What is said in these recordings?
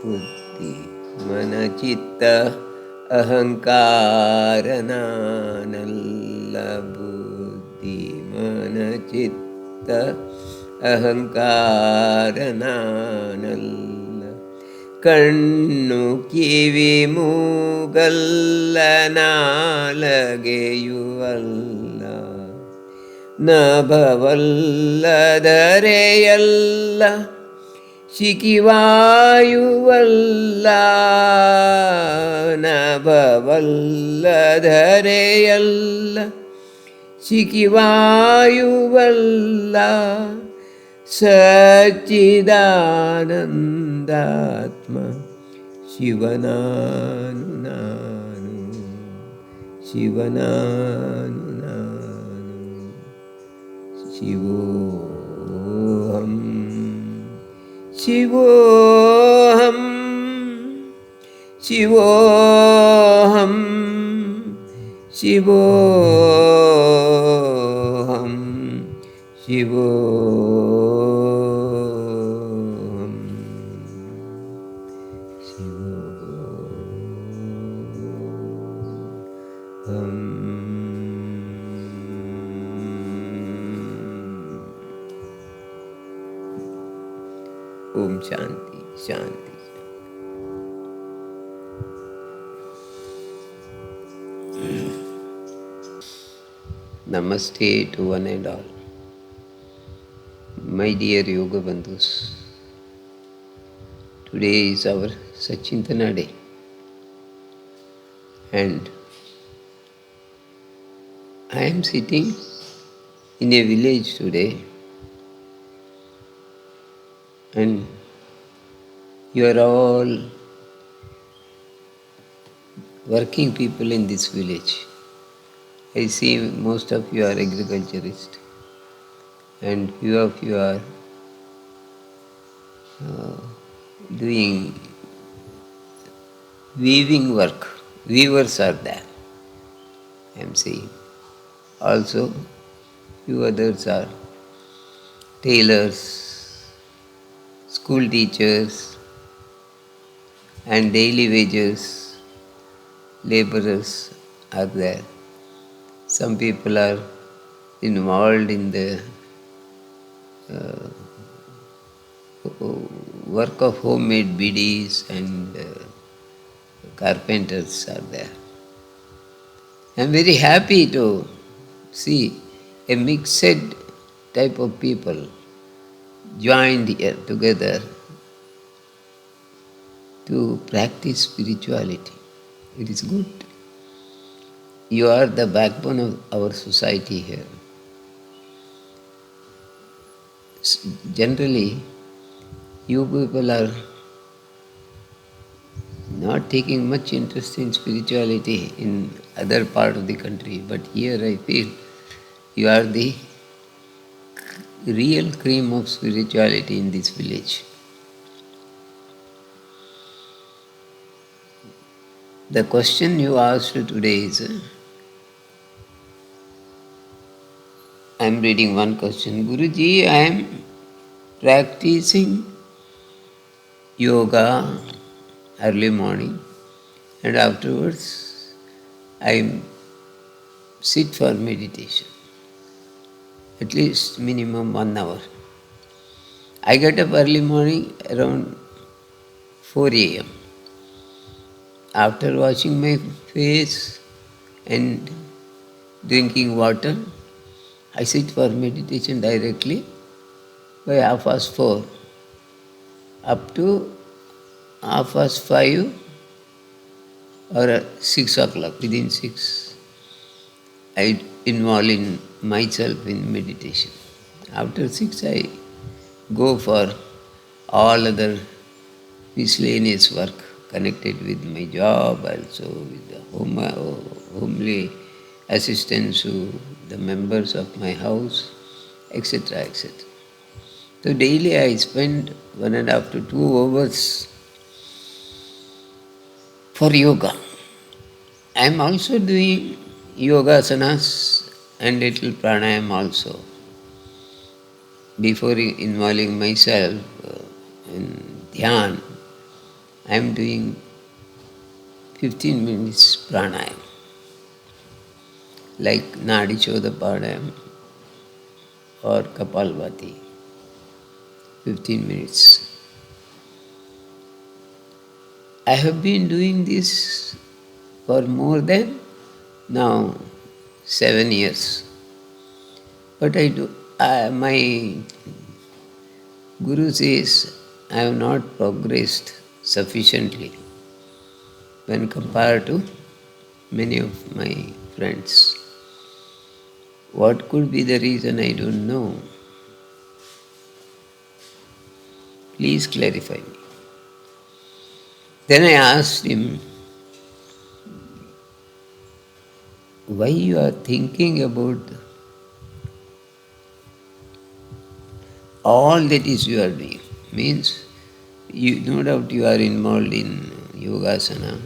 बुद्धि मन चित्त अहंकार नानल्ल बुद्धि मन चित्त अहंकार नानल्ल ಕಣ್ಣು ಕಿವಿ ಮೂಗಲ್ಲ ನಾಲಗೆಯುವಲ್ಲ ನಭವಲ್ಲದರೆಯಲ್ಲ ಶಿಖಿವಾಯುವಲ್ಲ ನಭವಲ್ಲದರೆಯಲ್ಲ ಶಿಖಿವಾಯುವಲ್ಲ ಸಚ್ಚಿದಾನಂದಾತ್ಮ ಶಿವನಾನು ನಾನು ಶಿವನಾನು ನಾನು ಶಿವೋಹಂ ಶಿವೋಹಂ ಶಿವೋಹಂ ಶಿವೋಹಂ ಶಿವೋಹಂ ಶಿವೋಹಂ. ಓಂ ಶಾಂತಿ ಶಾಂತಿ. Namaste to one and all. My dear Yoga Bandhus, today is our Sachintana day, and I am sitting in a village today, and you are all working people in this village. I see most of you are agriculturists, and few of you are doing weaving work. Weavers are there, I am seeing. Also, few others are tailors, school teachers, and daily wages laborers are there. Some people are involved in the work of homemade bidis, and carpenters are there. I am very happy to see a mixed type of people joined here together to practice spirituality. It is good. You are the backbone of our society here. Generally, you people are not taking much interest in spirituality in other part of the country, but here I feel you are the real cream of spirituality in this village. The question you asked today is, I am reading one question. Guruji, I am practicing yoga early morning, and afterwards I sit for meditation, at least minimum 1 hour. I get up early morning around 4 a.m. After washing my face and drinking water, I sit for meditation directly by 4:30 up to 5:30 or 6 o'clock. Within 6, I involve in myself in meditation. After 6, I go for all other miscellaneous work connected with my job, also with the homely assistance to the members of my house, etc., etc. So daily I spend 1.5 to 2 hours for yoga. I am also doing yoga asanas and little pranayam also. Before involving myself in dhyan, I am doing 15 minutes pranayam, like Nadi Chodapadayam or Kapalbhati, 15 minutes. I have been doing this for more than now 7 years. But my Guru says I have not progressed sufficiently when compared to many of my friends. What could be the reason? I don't know. Please clarify me. Then I asked him, why you are thinking about all that is you are doing? Means, no doubt you are involved in yogasana,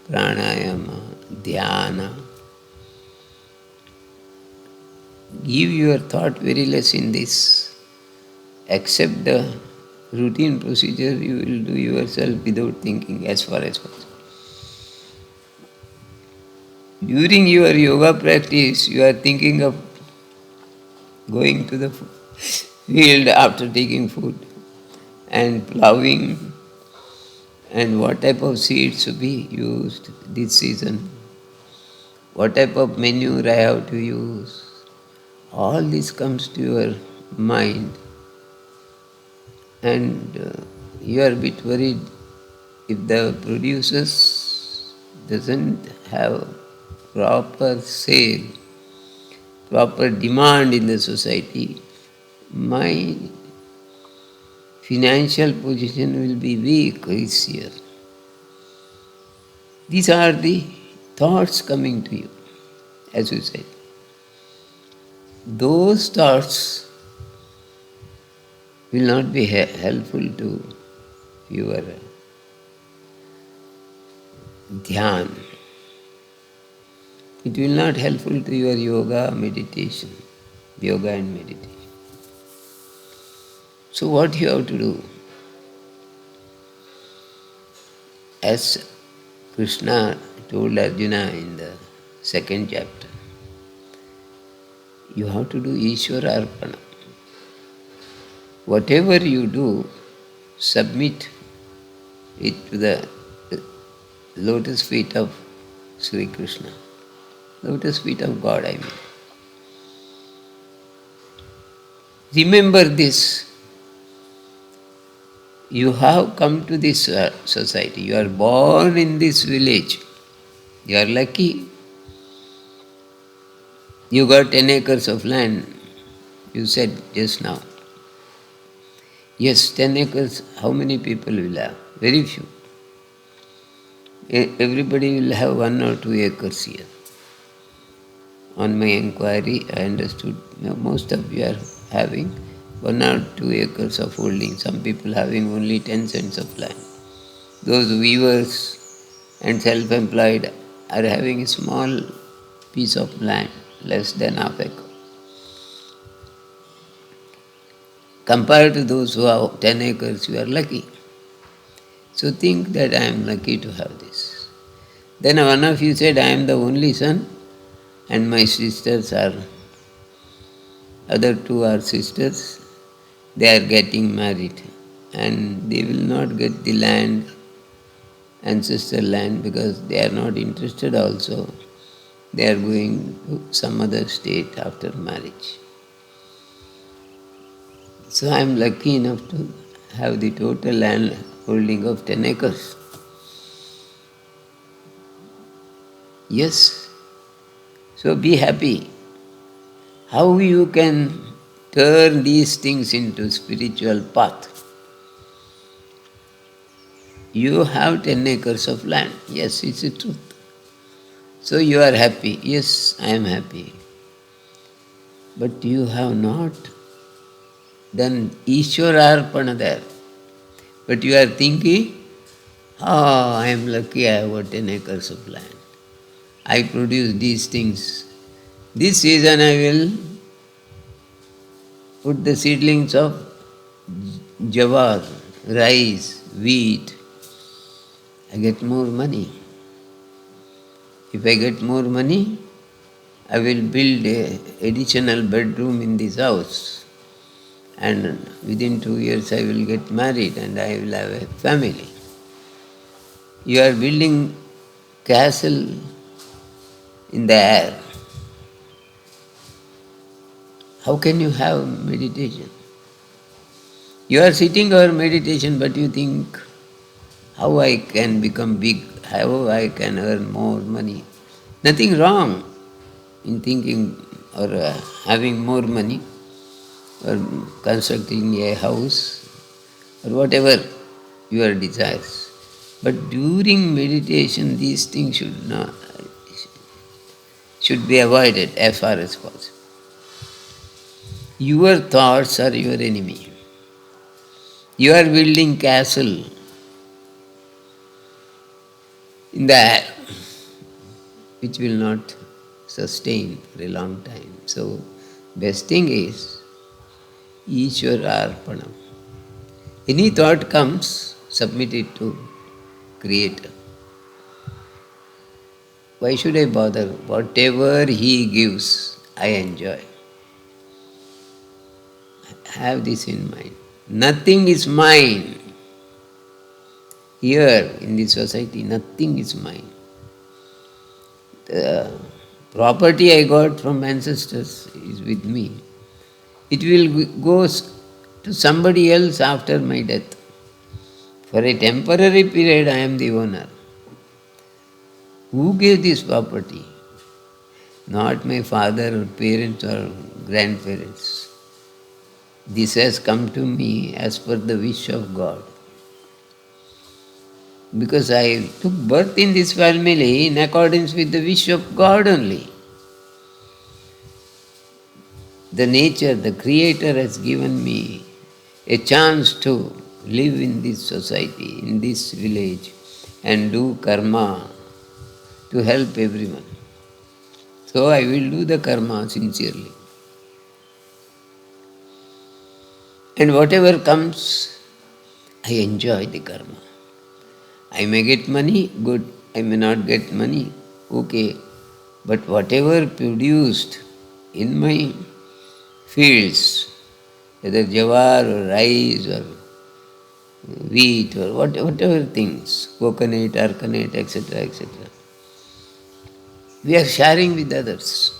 pranayama, dhyana. Give your thought very less in this. Accept the routine procedure you will do yourself without thinking as far as possible. During your yoga practice, you are thinking of going to the field after taking food and ploughing and what type of seeds to be used this season, what type of manure I have to use. All this comes to your mind and you are a bit worried if the producers doesn't have proper sale, proper demand in the society, my financial position will be weak this year. These are the thoughts coming to you, as you said. Those thoughts will not be helpful to your dhyan. It will not helpful to your yoga and meditation. So what you have to do? As Krishna told Arjuna in the second chapter, you have to do Ishvara Arpana. Whatever you do, submit it to the lotus feet of Sri Krishna. Lotus feet of God, I mean. Remember this. You have come to this society. You are born in this village. You are lucky. You got 10 acres of land. You said just now. Yes, 10 acres, how many people will have? Very few. Everybody will have 1 or 2 acres here. On my inquiry, I understood most of you are having 1 or 2 acres of holding. Some people having only 10 cents of land. Those weavers and self-employed are having a small piece of land, less than half acre. Compared to those who have 10 acres, you are lucky. So think that I am lucky to have this. Then one of you said, I am the only son and my sisters are, other 2 are sisters, they are getting married and they will not get the land, ancestor land, because they are not interested also. They are going to some other state after marriage. So I am lucky enough to have the total land holding of 10 acres. Yes. So be happy. How you can turn these things into spiritual path? You have 10 acres of land. Yes, it's the truth. So you are happy. Yes, I am happy. But you have not done Ishvara Arpana there. But you are thinking, I am lucky I have 10 acres of land. I produce these things. This season I will put the seedlings of jawar, rice, wheat, I get more money. If I get more money, I will build a additional bedroom in this house. And within 2 years I will get married and I will have a family. You are building castle in the air. How can you have meditation? You are sitting over meditation, but you think, how I can become big, how I can earn more money. Nothing wrong in thinking or having more money or constructing a house or whatever your desires. But during meditation, these things should be avoided as far as possible. Your thoughts are your enemy. You are building castle in the air, which will not sustain for a long time. So, best thing is Ishvara Arpanam. Any thought comes, submit it to Creator. Why should I bother? Whatever He gives, I enjoy. Have this in mind. Nothing is mine. Here in this society, nothing is mine. The property I got from ancestors is with me. It will go to somebody else after my death. For a temporary period, I am the owner. Who gave this property? Not my father or parents or grandparents. This has come to me as per the wish of God. Because I took birth in this family in accordance with the wish of God only. The nature, the Creator has given me a chance to live in this society, in this village, and do karma to help everyone. So I will do the karma sincerely. And whatever comes, I enjoy the karma. I may get money, good. I may not get money, okay. But whatever produced in my fields, whether jawar or rice or wheat or whatever things, coconut, arcanate, etc., we are sharing with others.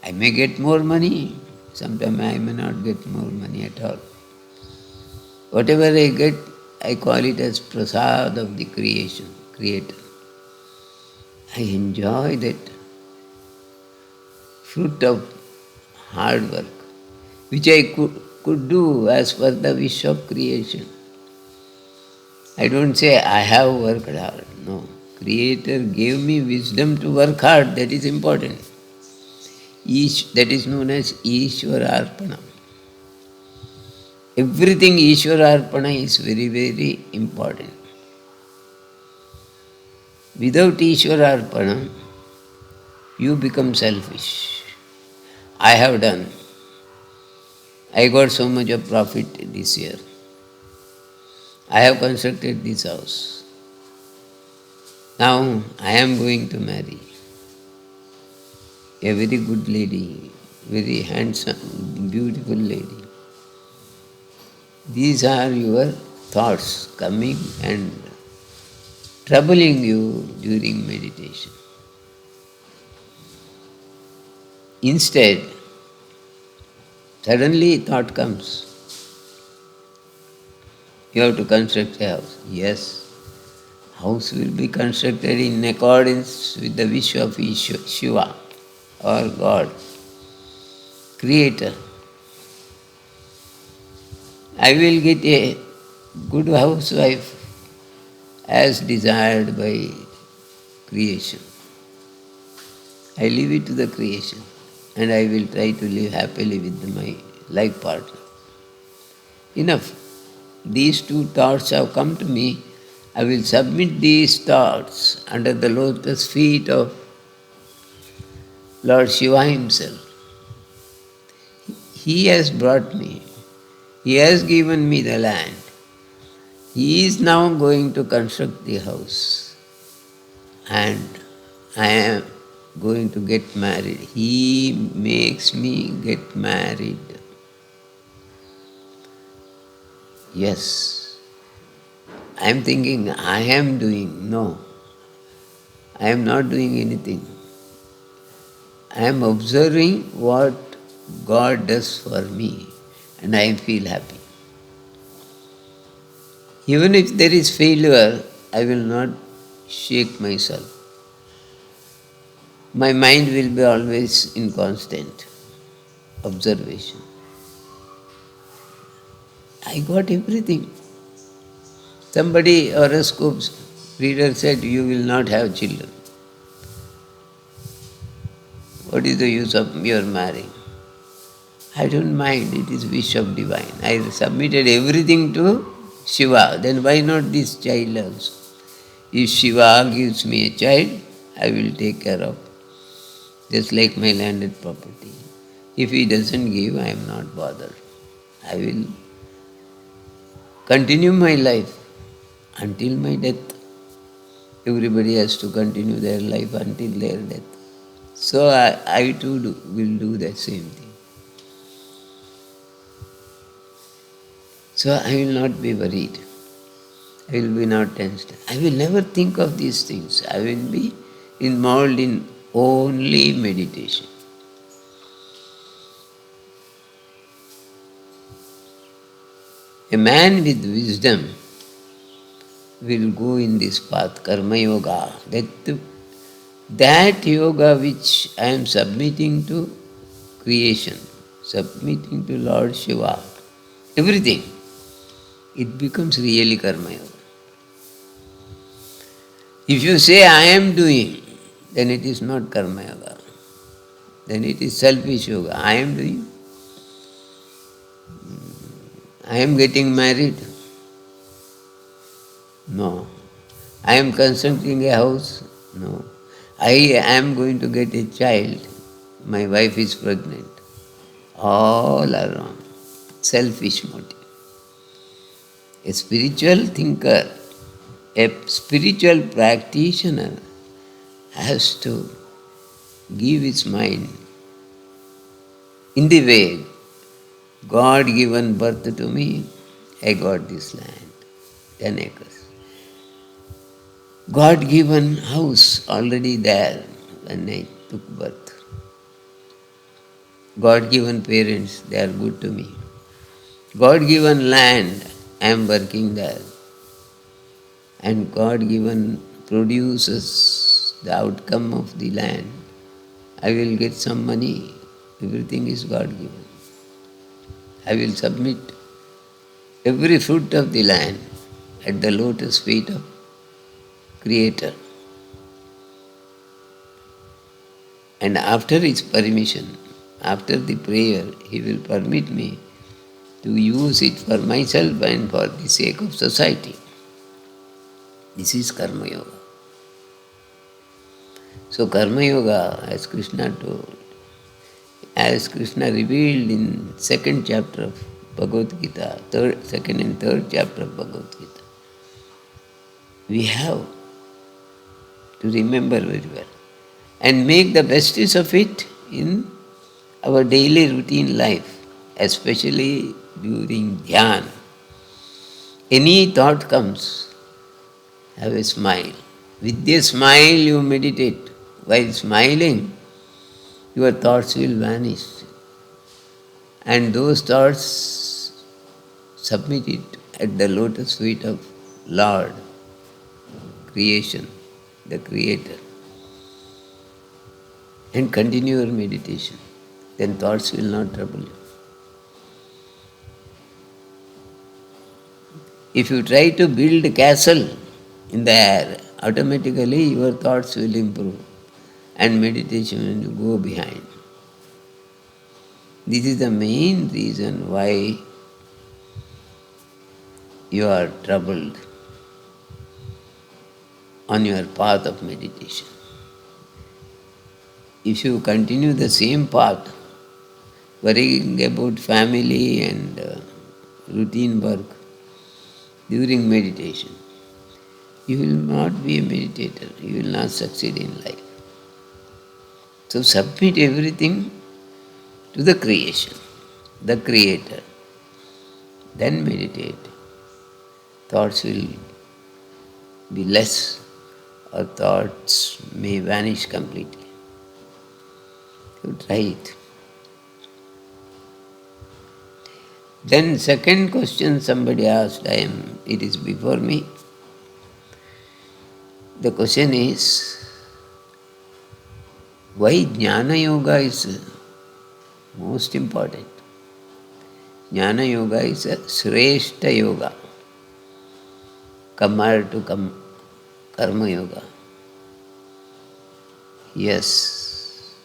I may get more money, sometimes I may not get more money at all. Whatever I get, I call it as prasad of the Creator. I enjoy that fruit of hard work, which I could do as per the wish of creation. I don't say I have worked hard. No. Creator gave me wisdom to work hard, that is important. That is known as Ishvara Arpanam. Everything Ishvara Arpana is very, very important. Without Ishvara Arpana, you become selfish. I have done. I got so much of profit this year. I have constructed this house. Now I am going to marry a very good lady, very handsome, beautiful lady. These are your thoughts coming and troubling you during meditation. Instead, suddenly thought comes, you have to construct a house. Yes, house will be constructed in accordance with the wish of Shiva or God, Creator. I will get a good housewife as desired by creation. I leave it to the creation and I will try to live happily with my life partner. Enough. These two thoughts have come to me. I will submit these thoughts under the lotus feet of Lord Shiva himself. He has brought me. He has given me the land. He is now going to construct the house and I am going to get married. He makes me get married. Yes. I am thinking I am doing. No. I am not doing anything. I am observing what God does for me and I feel happy. Even if there is failure, I will not shake myself. My mind will be always in constant observation. I got everything. Somebody, horoscopes reader said, you will not have children. What is the use of your marrying? I don't mind, it is wish of divine. I submitted everything to Shiva, then why not this child also? If Shiva gives me a child, I will take care of, just like my landed property. If he doesn't give, I am not bothered. I will continue my life until my death. Everybody has to continue their life until their death. So I too will do the same thing. So I will not be worried. I will be not tensed. I will never think of these things. I will be involved in only meditation. A man with wisdom will go in this path, karma yoga. That yoga which I am submitting to creation, submitting to Lord Shiva, everything, it becomes really karma yoga. If you say I am doing, then it is not karma yoga. Then it is selfish yoga. I am doing. I am getting married. No. I am constructing a house. No. I am going to get a child. My wife is pregnant. All are wrong. Selfish motive. A spiritual thinker, a spiritual practitioner has to give his mind in the way God given birth to me, I got this land, 10 acres. God given house already there when I took birth. God given parents, they are good to me. God given land, I am working there. And God given produces the outcome of the land. I will get some money. Everything is God given. I will submit every fruit of the land at the lotus feet of Creator. And after his permission, after the prayer, he will permit me to use it for myself and for the sake of society. This is Karma Yoga. So Karma Yoga, as Krishna told, as Krishna revealed in second chapter of Bhagavad Gita, second and third chapter of Bhagavad Gita, we have to remember very well and make the best use of it in our daily routine life, especially during dhyan. Any thought comes, have a smile. With a smile you meditate. While smiling, your thoughts will vanish. And those thoughts, submit it at the lotus feet of Lord, creation, the Creator. And continue your meditation. Then thoughts will not trouble you. If you try to build a castle in the air, automatically your thoughts will improve and meditation will go behind. This is the main reason why you are troubled on your path of meditation. If you continue the same path, worrying about family and routine work, during meditation. You will not be a meditator. You will not succeed in life. So submit everything to the creation, the Creator. Then meditate. Thoughts will be less or thoughts may vanish completely. So try it. Then second question somebody asked, it is before me. The question is, why Jnana Yoga is most important? Jnana Yoga is a Shrestha Yoga compared to Karma Yoga. Yes,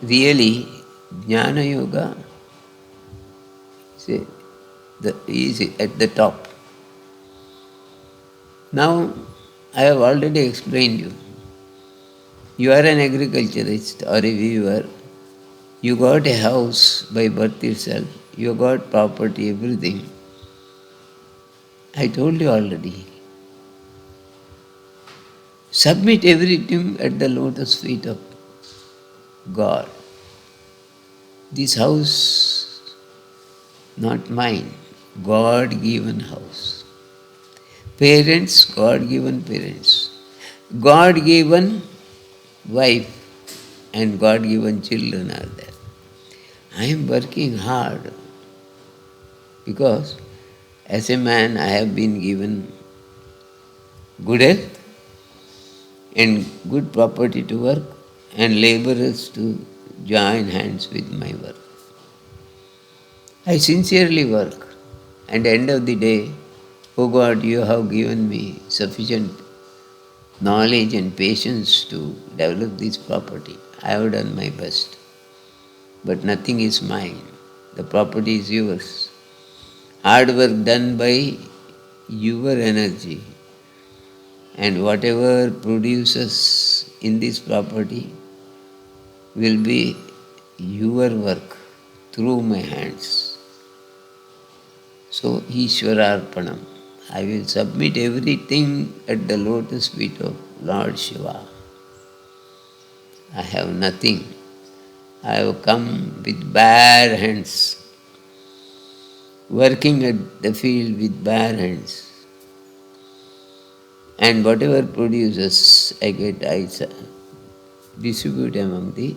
really Jnana Yoga is at the top. Now, I have already explained you. You are an agriculturist or a weaver. You got a house by birth itself. You got property, everything. I told you already. Submit everything at the lotus feet of God. This house, not mine, God-given house. Parents, God-given parents. God-given wife and God-given children are there. I am working hard because as a man I have been given good health and good property to work and laborers to join hands with my work. I sincerely work and end of the day, oh God, you have given me sufficient knowledge and patience to develop this property. I have done my best. But nothing is mine. The property is yours. Hard work done by your energy. And whatever produces in this property will be your work through my hands. So, Ishwararpanam. I will submit everything at the lotus feet of Lord Shiva. I have nothing. I have come with bare hands, working at the field with bare hands. And whatever produces, I distribute among the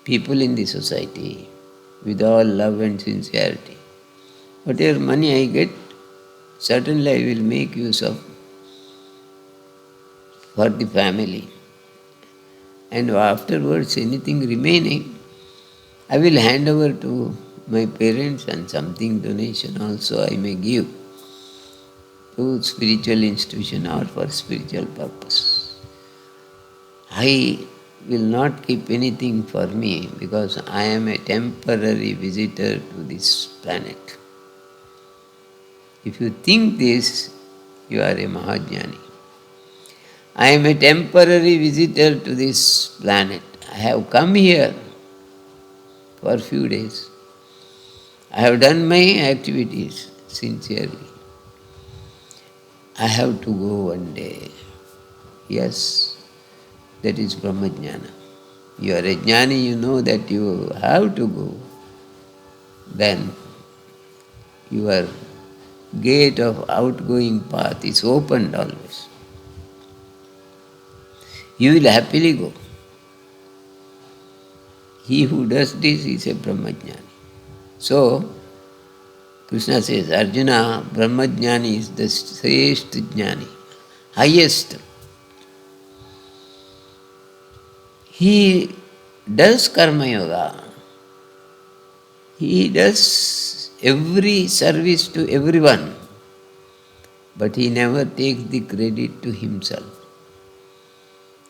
people in the society with all love and sincerity. Whatever money I get, certainly I will make use of for the family. And afterwards, anything remaining, I will hand over to my parents and something donation also I may give to spiritual institution or for spiritual purpose. I will not keep anything for me because I am a temporary visitor to this planet. If you think this, you are a Mahajnani. I am a temporary visitor to this planet. I have come here for a few days. I have done my activities sincerely. I have to go one day. Yes, that is Brahmajnana. You are a jnani, you know that you have to go. Then your gate of outgoing path is opened always. You will happily go. He who does this is a Brahmajnani. So, Krishna says, Arjuna, Brahmajnani is the Shrestha Jnani, highest. He does Karma Yoga. He does every service to everyone, but he never takes the credit to himself.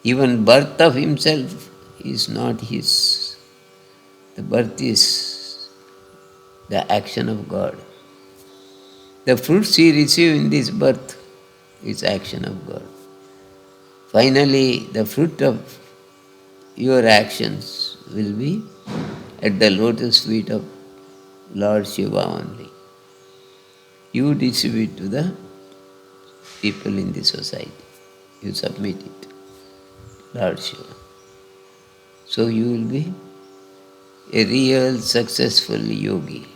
Even birth of himself is not his. The birth is the action of God. The fruits he receives in this birth is action of God. Finally, the fruit of your actions will be at the lotus feet of Lord Shiva only. you distribute to the people in the society. You submit it, Lord Shiva. So you will be a real successful yogi.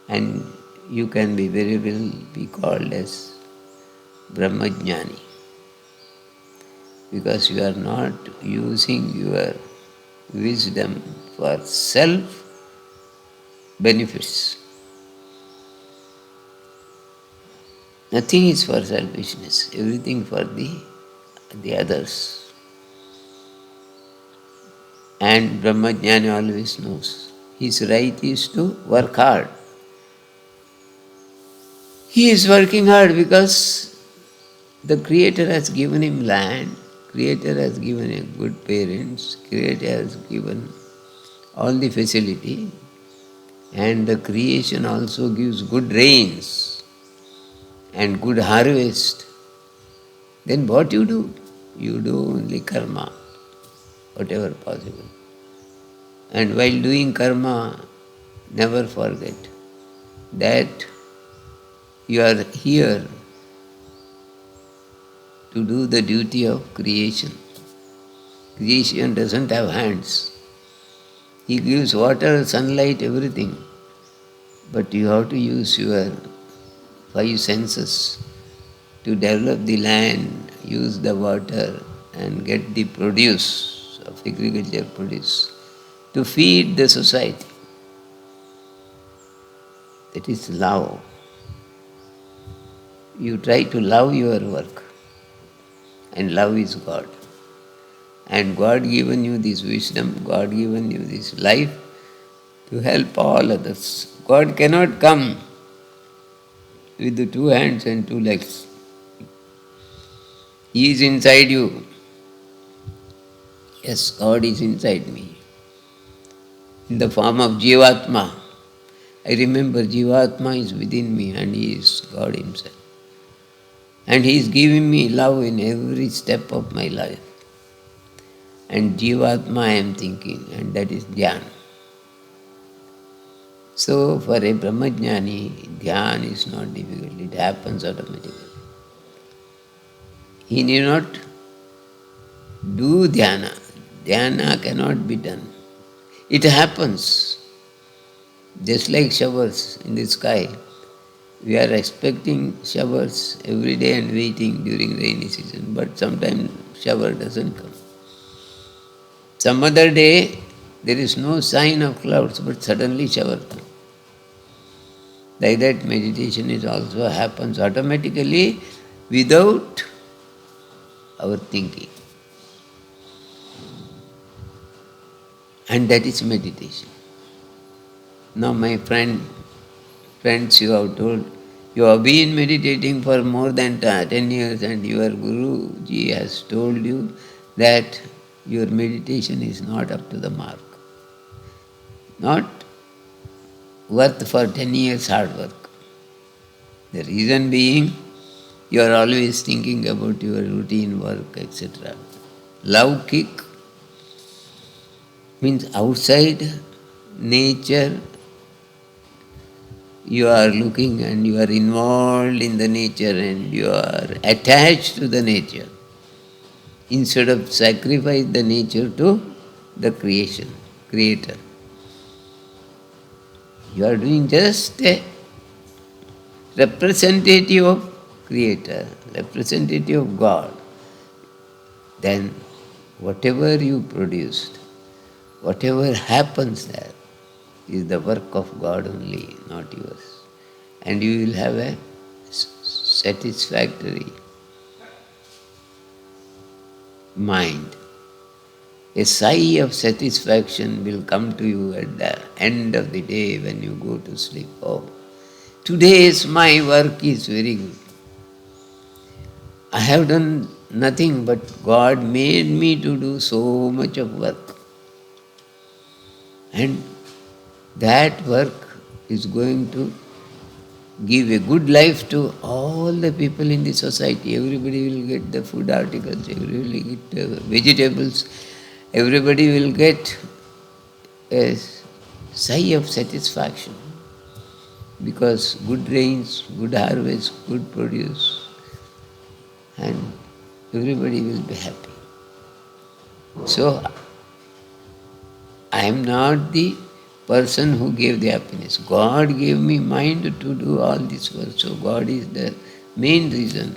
And you can be very well be called as Brahmajnani, because you are not using your wisdom for self benefits. Nothing is for selfishness, everything for the others. And Brahmajnani always knows his right is to work hard. He is working hard because the Creator has given him land, Creator has given him good parents, Creator has given all the facility, and the creation also gives good rains and good harvest. Then what you do? You do only karma, whatever possible. And while doing karma, never forget that you are here to do the duty of creation. Creation doesn't have hands. He gives water, sunlight, everything. But you have to use your five senses to develop the land, use the water, and get the produce of agriculture produce to feed the society. That is love. You try to love your work, and love is God. And God given you this wisdom, God given you this life to help all others. God cannot come with the two hands and two legs. He is inside you. Yes, God is inside me. In the form of Jivatma. I remember Jivatma is within me and He is God Himself. And He is giving me love in every step of my life. And Jivatma I am thinking, and that is Dhyan. So for a Brahmajnani, Dhyan is not difficult, it happens automatically. He need not do dhyana. Dhyana cannot be done. It happens. Just like showers in the sky. We are expecting showers every day and waiting during rainy season, but sometimes shower doesn't come. Some other day there is no sign of clouds, but suddenly shower comes. Like that meditation is also happens automatically without our thinking. And that is meditation. Now my friends, you have told, you have been meditating for more than 10 years and your Guruji has told you that your meditation is not up to the mark. Not worth for 10 years hard work. The reason being, you are always thinking about your routine work, etc. Love kick means outside nature you are looking and you are involved in the nature and you are attached to the nature instead of sacrifice the nature to the creator. You are doing just a representative of creator, representative of God. Then whatever you produced, whatever happens there is the work of God only, not yours. And you will have a satisfactory mind. A sigh of satisfaction will come to you at the end of the day when you go to sleep. Oh, today's my work is very good. I have done nothing but God made me to do so much of work. And that work is going to give a good life to all the people in the society. Everybody will get the food articles, everybody will get vegetables, everybody will get a sigh of satisfaction. because good rains, good harvest, good produce, and everybody will be happy. So, I am not the person who gave the happiness. God gave me mind to do all this work. So, God is the main reason.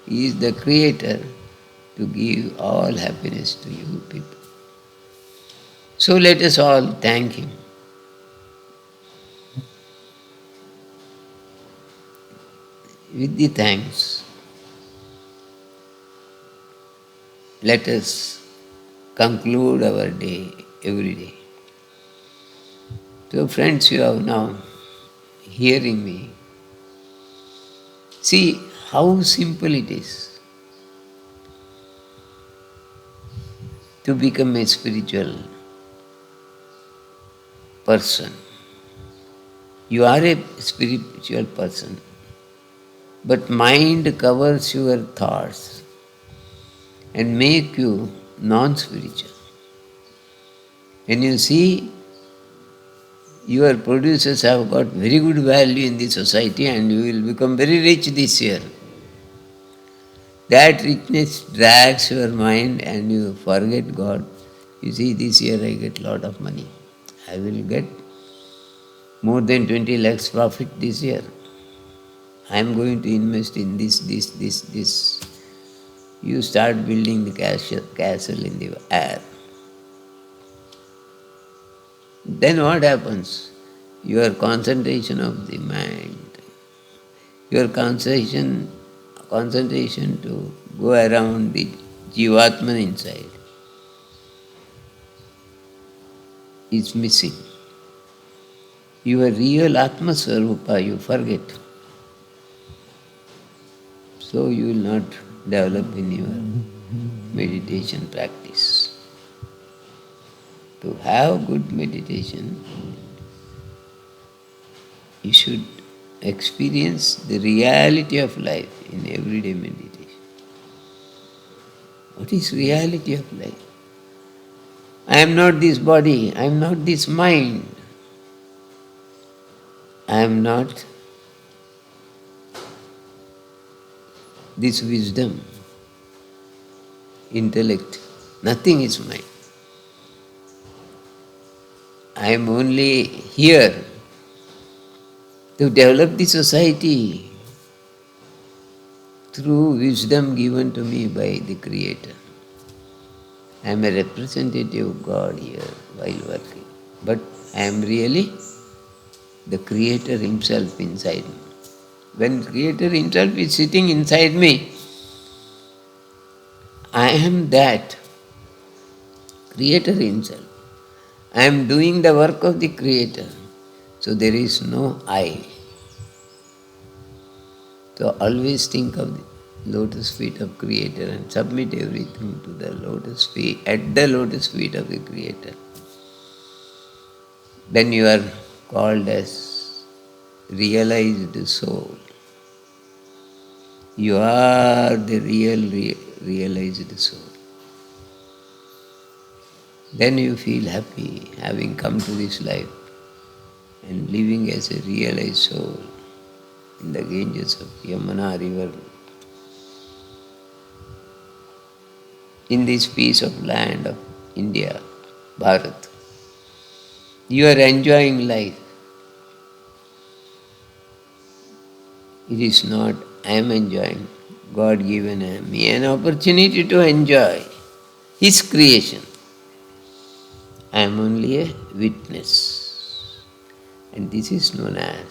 He is the creator to give all happiness to you people. So, let us all thank Him. With the thanks, let us conclude our day every day. So, friends, you are now hearing me. See how simple it is to become a spiritual person. You are a spiritual person, but mind covers your thoughts and make you non-spiritual. When you see your producers have got very good value in the society and you will become very rich this year, that richness drags your mind and you forget God. You see, this year I get lot of money. I will get more than 20 lakhs profit this year. I am going to invest in this. You start building the castle in the air. Then what happens? Your concentration of the mind, your concentration to go around the Jivatman inside is missing. Your real Atma Swarupa you forget. So you will not develop in your meditation practice. To have good meditation, you should experience the reality of life in everyday meditation. What is reality of life? I am not this body, I am not this mind, I am not this wisdom, intellect, nothing is mine. I am only here to develop the society through wisdom given to me by the Creator. I am a representative of God here while working, but I am really the Creator Himself inside me. When Creator Himself is sitting inside me, I am that Creator Himself. I am doing the work of the Creator. So there is no I. So always think of the lotus feet of Creator and submit everything to the lotus feet, at the lotus feet of the Creator. Then you are called as realized soul. You are the realized soul. Then you feel happy having come to this life and living as a realized soul in the Ganges of Yamuna river, in this piece of land of India, Bharat. You are enjoying life. It is not I am enjoying. God given me an opportunity to enjoy His creation. I am only a witness. And this is known as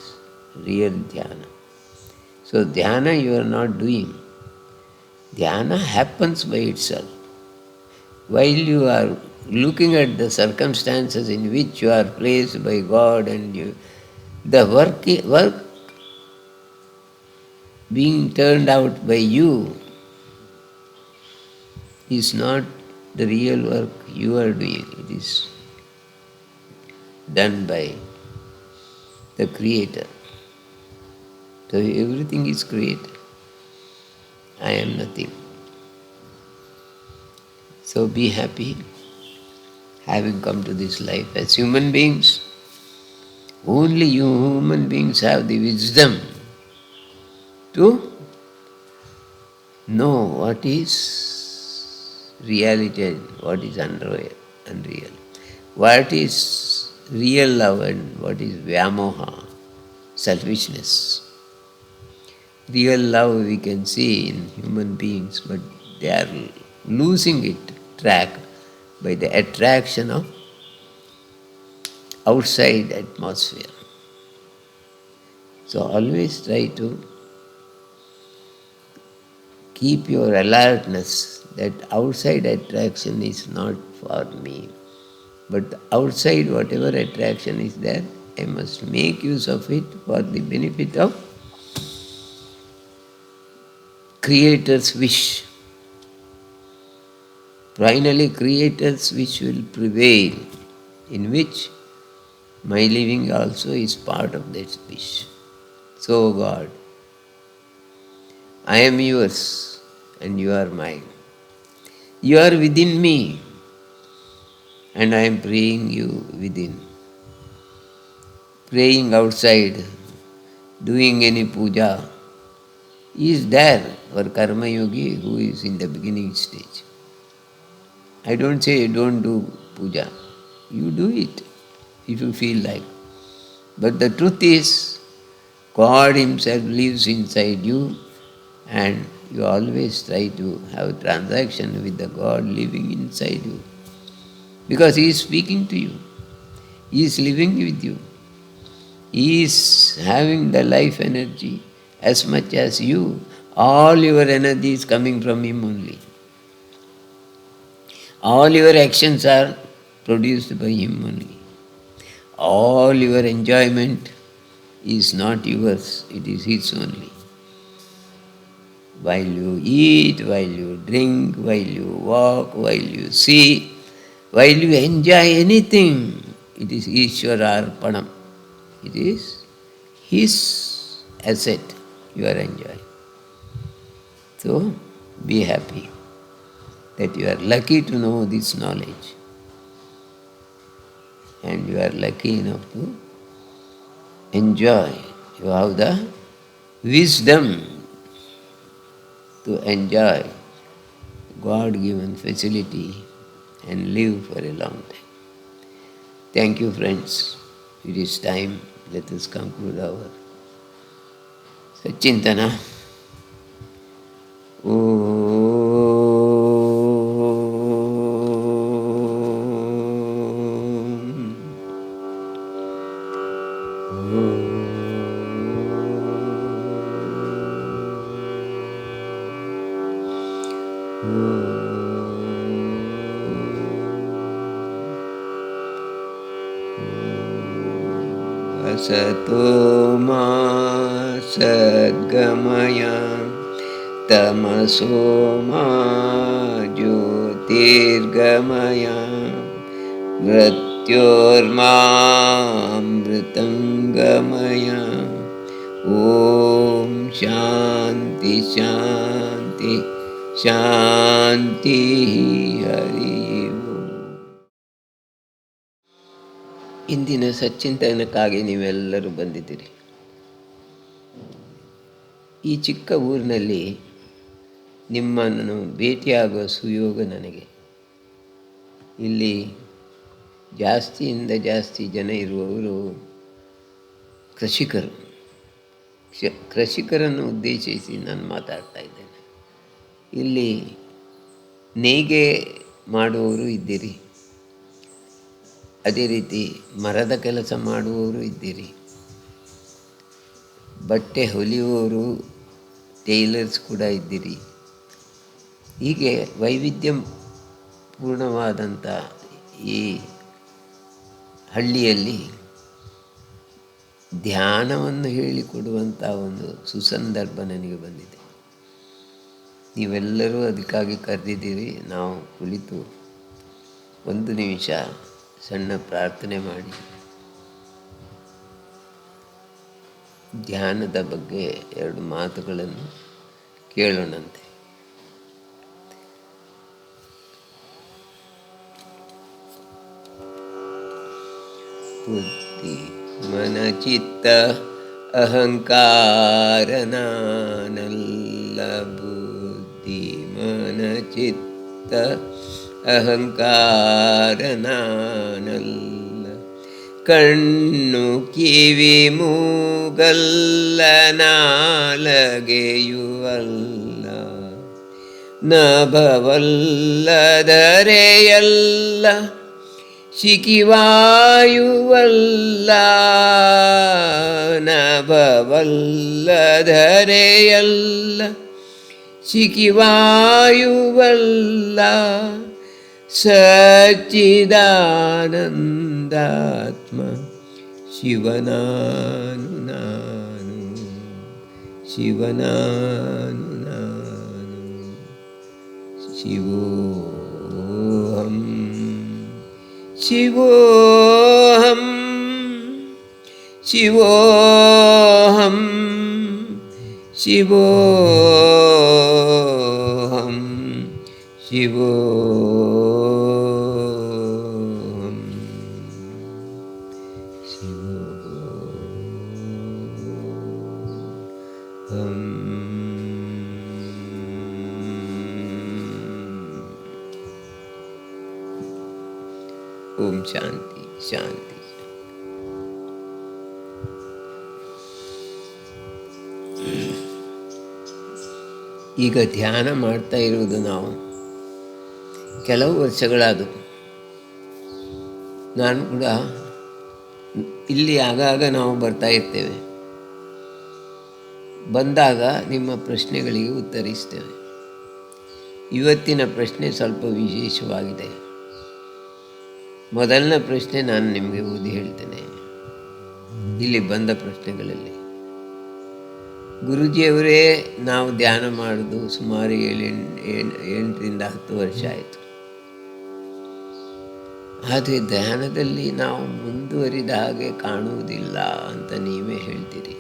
real dhyana. So dhyana you are not doing. Dhyana happens by itself. While you are looking at the circumstances in which you are placed by God and the work being turned out by you is not the real work you are doing. It is done by the Creator. So everything is created. I am nothing. So be happy having come to this life as human beings. Only you human beings have the wisdom to know what is reality and what is unreal. What is real love and what is vyamoha, selfishness. Real love we can see in human beings, but they are losing it track by the attraction of outside atmosphere. So always try to keep your alertness that outside attraction is not for me. But outside whatever attraction is there, I must make use of it for the benefit of Creator's wish. Finally, Creator's wish will prevail, in which my living also is part of that wish. So, God, I am yours and you are mine. You are within me and I am praying you within. Praying outside, doing any puja, is there for Karma Yogi who is in the beginning stage. I don't say don't do puja. You do it if you feel like. But the truth is, God Himself lives inside you and you always try to have transaction with the God living inside you. Because He is speaking to you. He is living with you. He is having the life energy as much as you. All your energy is coming from Him only. All your actions are produced by Him only. All your enjoyment is not yours, it is His only. While you eat, while you drink, while you walk, while you see, while you enjoy anything, it is Ishvara Arpanam. It is His asset you are enjoying. So, be happy that you are lucky to know this knowledge. And you are lucky enough to enjoy. You have the wisdom to enjoy God-given facility and live for a long time. Thank you, friends. It is time. Let us conclude our Sachintana. Asato ma sadgamaya tamaso ma jyotirgamaya mrityormamritangamaya. Om Shanti Shanti Shanti Hari Om. ಇಂದಿನ ಸಚ್ಚಿಂತನಕ್ಕಾಗಿ ನೀವೆಲ್ಲರೂ ಬಂದಿದ್ದೀರಿ. ಈ ಚಿಕ್ಕ ಊರಿನಲ್ಲಿ ನಿಮ್ಮನ್ನು ಭೇಟಿಯಾಗುವ ಸುಯೋಗ ನನಗೆ. ಇಲ್ಲಿ ಜಾಸ್ತಿಯಿಂದ ಜಾಸ್ತಿ ಜನ ಇರುವವರು ಕೃಷಿಕರು. ಕೃಷಿಕರನ್ನು ಉದ್ದೇಶಿಸಿ ನಾನು ಮಾತಾಡ್ತಾ ಇದ್ದೇನೆ. ಇಲ್ಲಿ ನೇಯ್ಗೆ ಮಾಡುವವರು ಇದ್ದೀರಿ, ಅದೇ ರೀತಿ ಮರದ ಕೆಲಸ ಮಾಡುವವರು ಇದ್ದೀರಿ, ಬಟ್ಟೆ ಹೊಲಿಯುವವರು ಟೈಲರ್ಸ್ ಕೂಡ ಇದ್ದೀರಿ. ಹೀಗೆ ವೈವಿಧ್ಯಪೂರ್ಣವಾದಂಥ ಈ ಹಳ್ಳಿಯಲ್ಲಿ ಧ್ಯಾನವನ್ನು ಹೇಳಿಕೊಡುವಂಥ ಒಂದು ಸುಸಂದರ್ಭ ನನಗೆ ಬಂದಿದೆ. ನೀವೆಲ್ಲರೂ ಅದಕ್ಕಾಗಿ ಕರೆದಿದ್ದೀರಿ. ನಾವು ಕುಳಿತು 1 ನಿಮಿಷ ಸಣ್ಣ ಪ್ರಾರ್ಥನೆ ಮಾಡಿ ಧ್ಯಾನದ ಬಗ್ಗೆ 2 ಮಾತುಗಳನ್ನು ಕೇಳೋಣಂತೆ. ಬುದ್ಧಿ ಮನಚಿತ್ತ ಅಹಂಕಾರ ನಾನಲ್ಲ ಬುದ್ಧಿ ಮನಚಿತ್ತ ಅಹಂಕಾರ ನಾನಲ್ಲ ಕಣ್ಣು ಕಿವಿ ಮೂಗಲ್ಲ ನಾಲಗೆಯುವಲ್ಲ ನಭವಲ್ಲದರೆಯಲ್ಲ ಶಿಖಿವಾಯುವಲ್ಲ ನಭವಲ್ಲದರೆಯಲ್ಲ ಶಿಖಿವಾಯುವಲ್ಲ ಸಚ್ಚಿದಾನಂದಾತ್ಮ ಶಿವನಾನು ನಾನು ಶಿವನಾನು ನಾನು ಶಿವೋಹಂ ಶಿವೋಹಂ ಶಿವೋಹಂ ಶಿವೋಹಂ ಶಿವೋಹಂ ಶಿವೋಹಂ. ಓಂ ಶಾಂತಿ ಶಾಂತಿ. ಈಗ ಧ್ಯಾನ ಮಾಡ್ತಾ ಇರುವುದು ನಾವು ಕೆಲವು ವರ್ಷಗಳಾದವು. ನಾನು ಕೂಡ ಇಲ್ಲಿ ಆಗಾಗ ನಾವು ಬರ್ತಾ ಇರ್ತೇವೆ. ಬಂದಾಗ ನಿಮ್ಮ ಪ್ರಶ್ನೆಗಳಿಗೆ ಉತ್ತರಿಸ್ತೇವೆ. ಇವತ್ತಿನ ಪ್ರಶ್ನೆ ಸ್ವಲ್ಪ ವಿಶೇಷವಾಗಿದೆ. ಮೊದಲನೇ ಪ್ರಶ್ನೆ ನಾನು ನಿಮಗೆ ಓದಿ ಹೇಳ್ತೇನೆ. ಇಲ್ಲಿ ಬಂದ ಪ್ರಶ್ನೆಗಳಲ್ಲಿ ಗುರೂಜಿಯವರೇ, ನಾವು ಧ್ಯಾನ ಮಾಡೋದು ಸುಮಾರು 8ರಿಂದ 10 ವರ್ಷ ಆಯಿತು. ಆದರೆ ಧ್ಯಾನದಲ್ಲಿ ನಾವು ಮುಂದುವರಿದ ಹಾಗೆ ಕಾಣುವುದಿಲ್ಲ ಅಂತ ನೀವೇ ಹೇಳ್ತೀರಿ.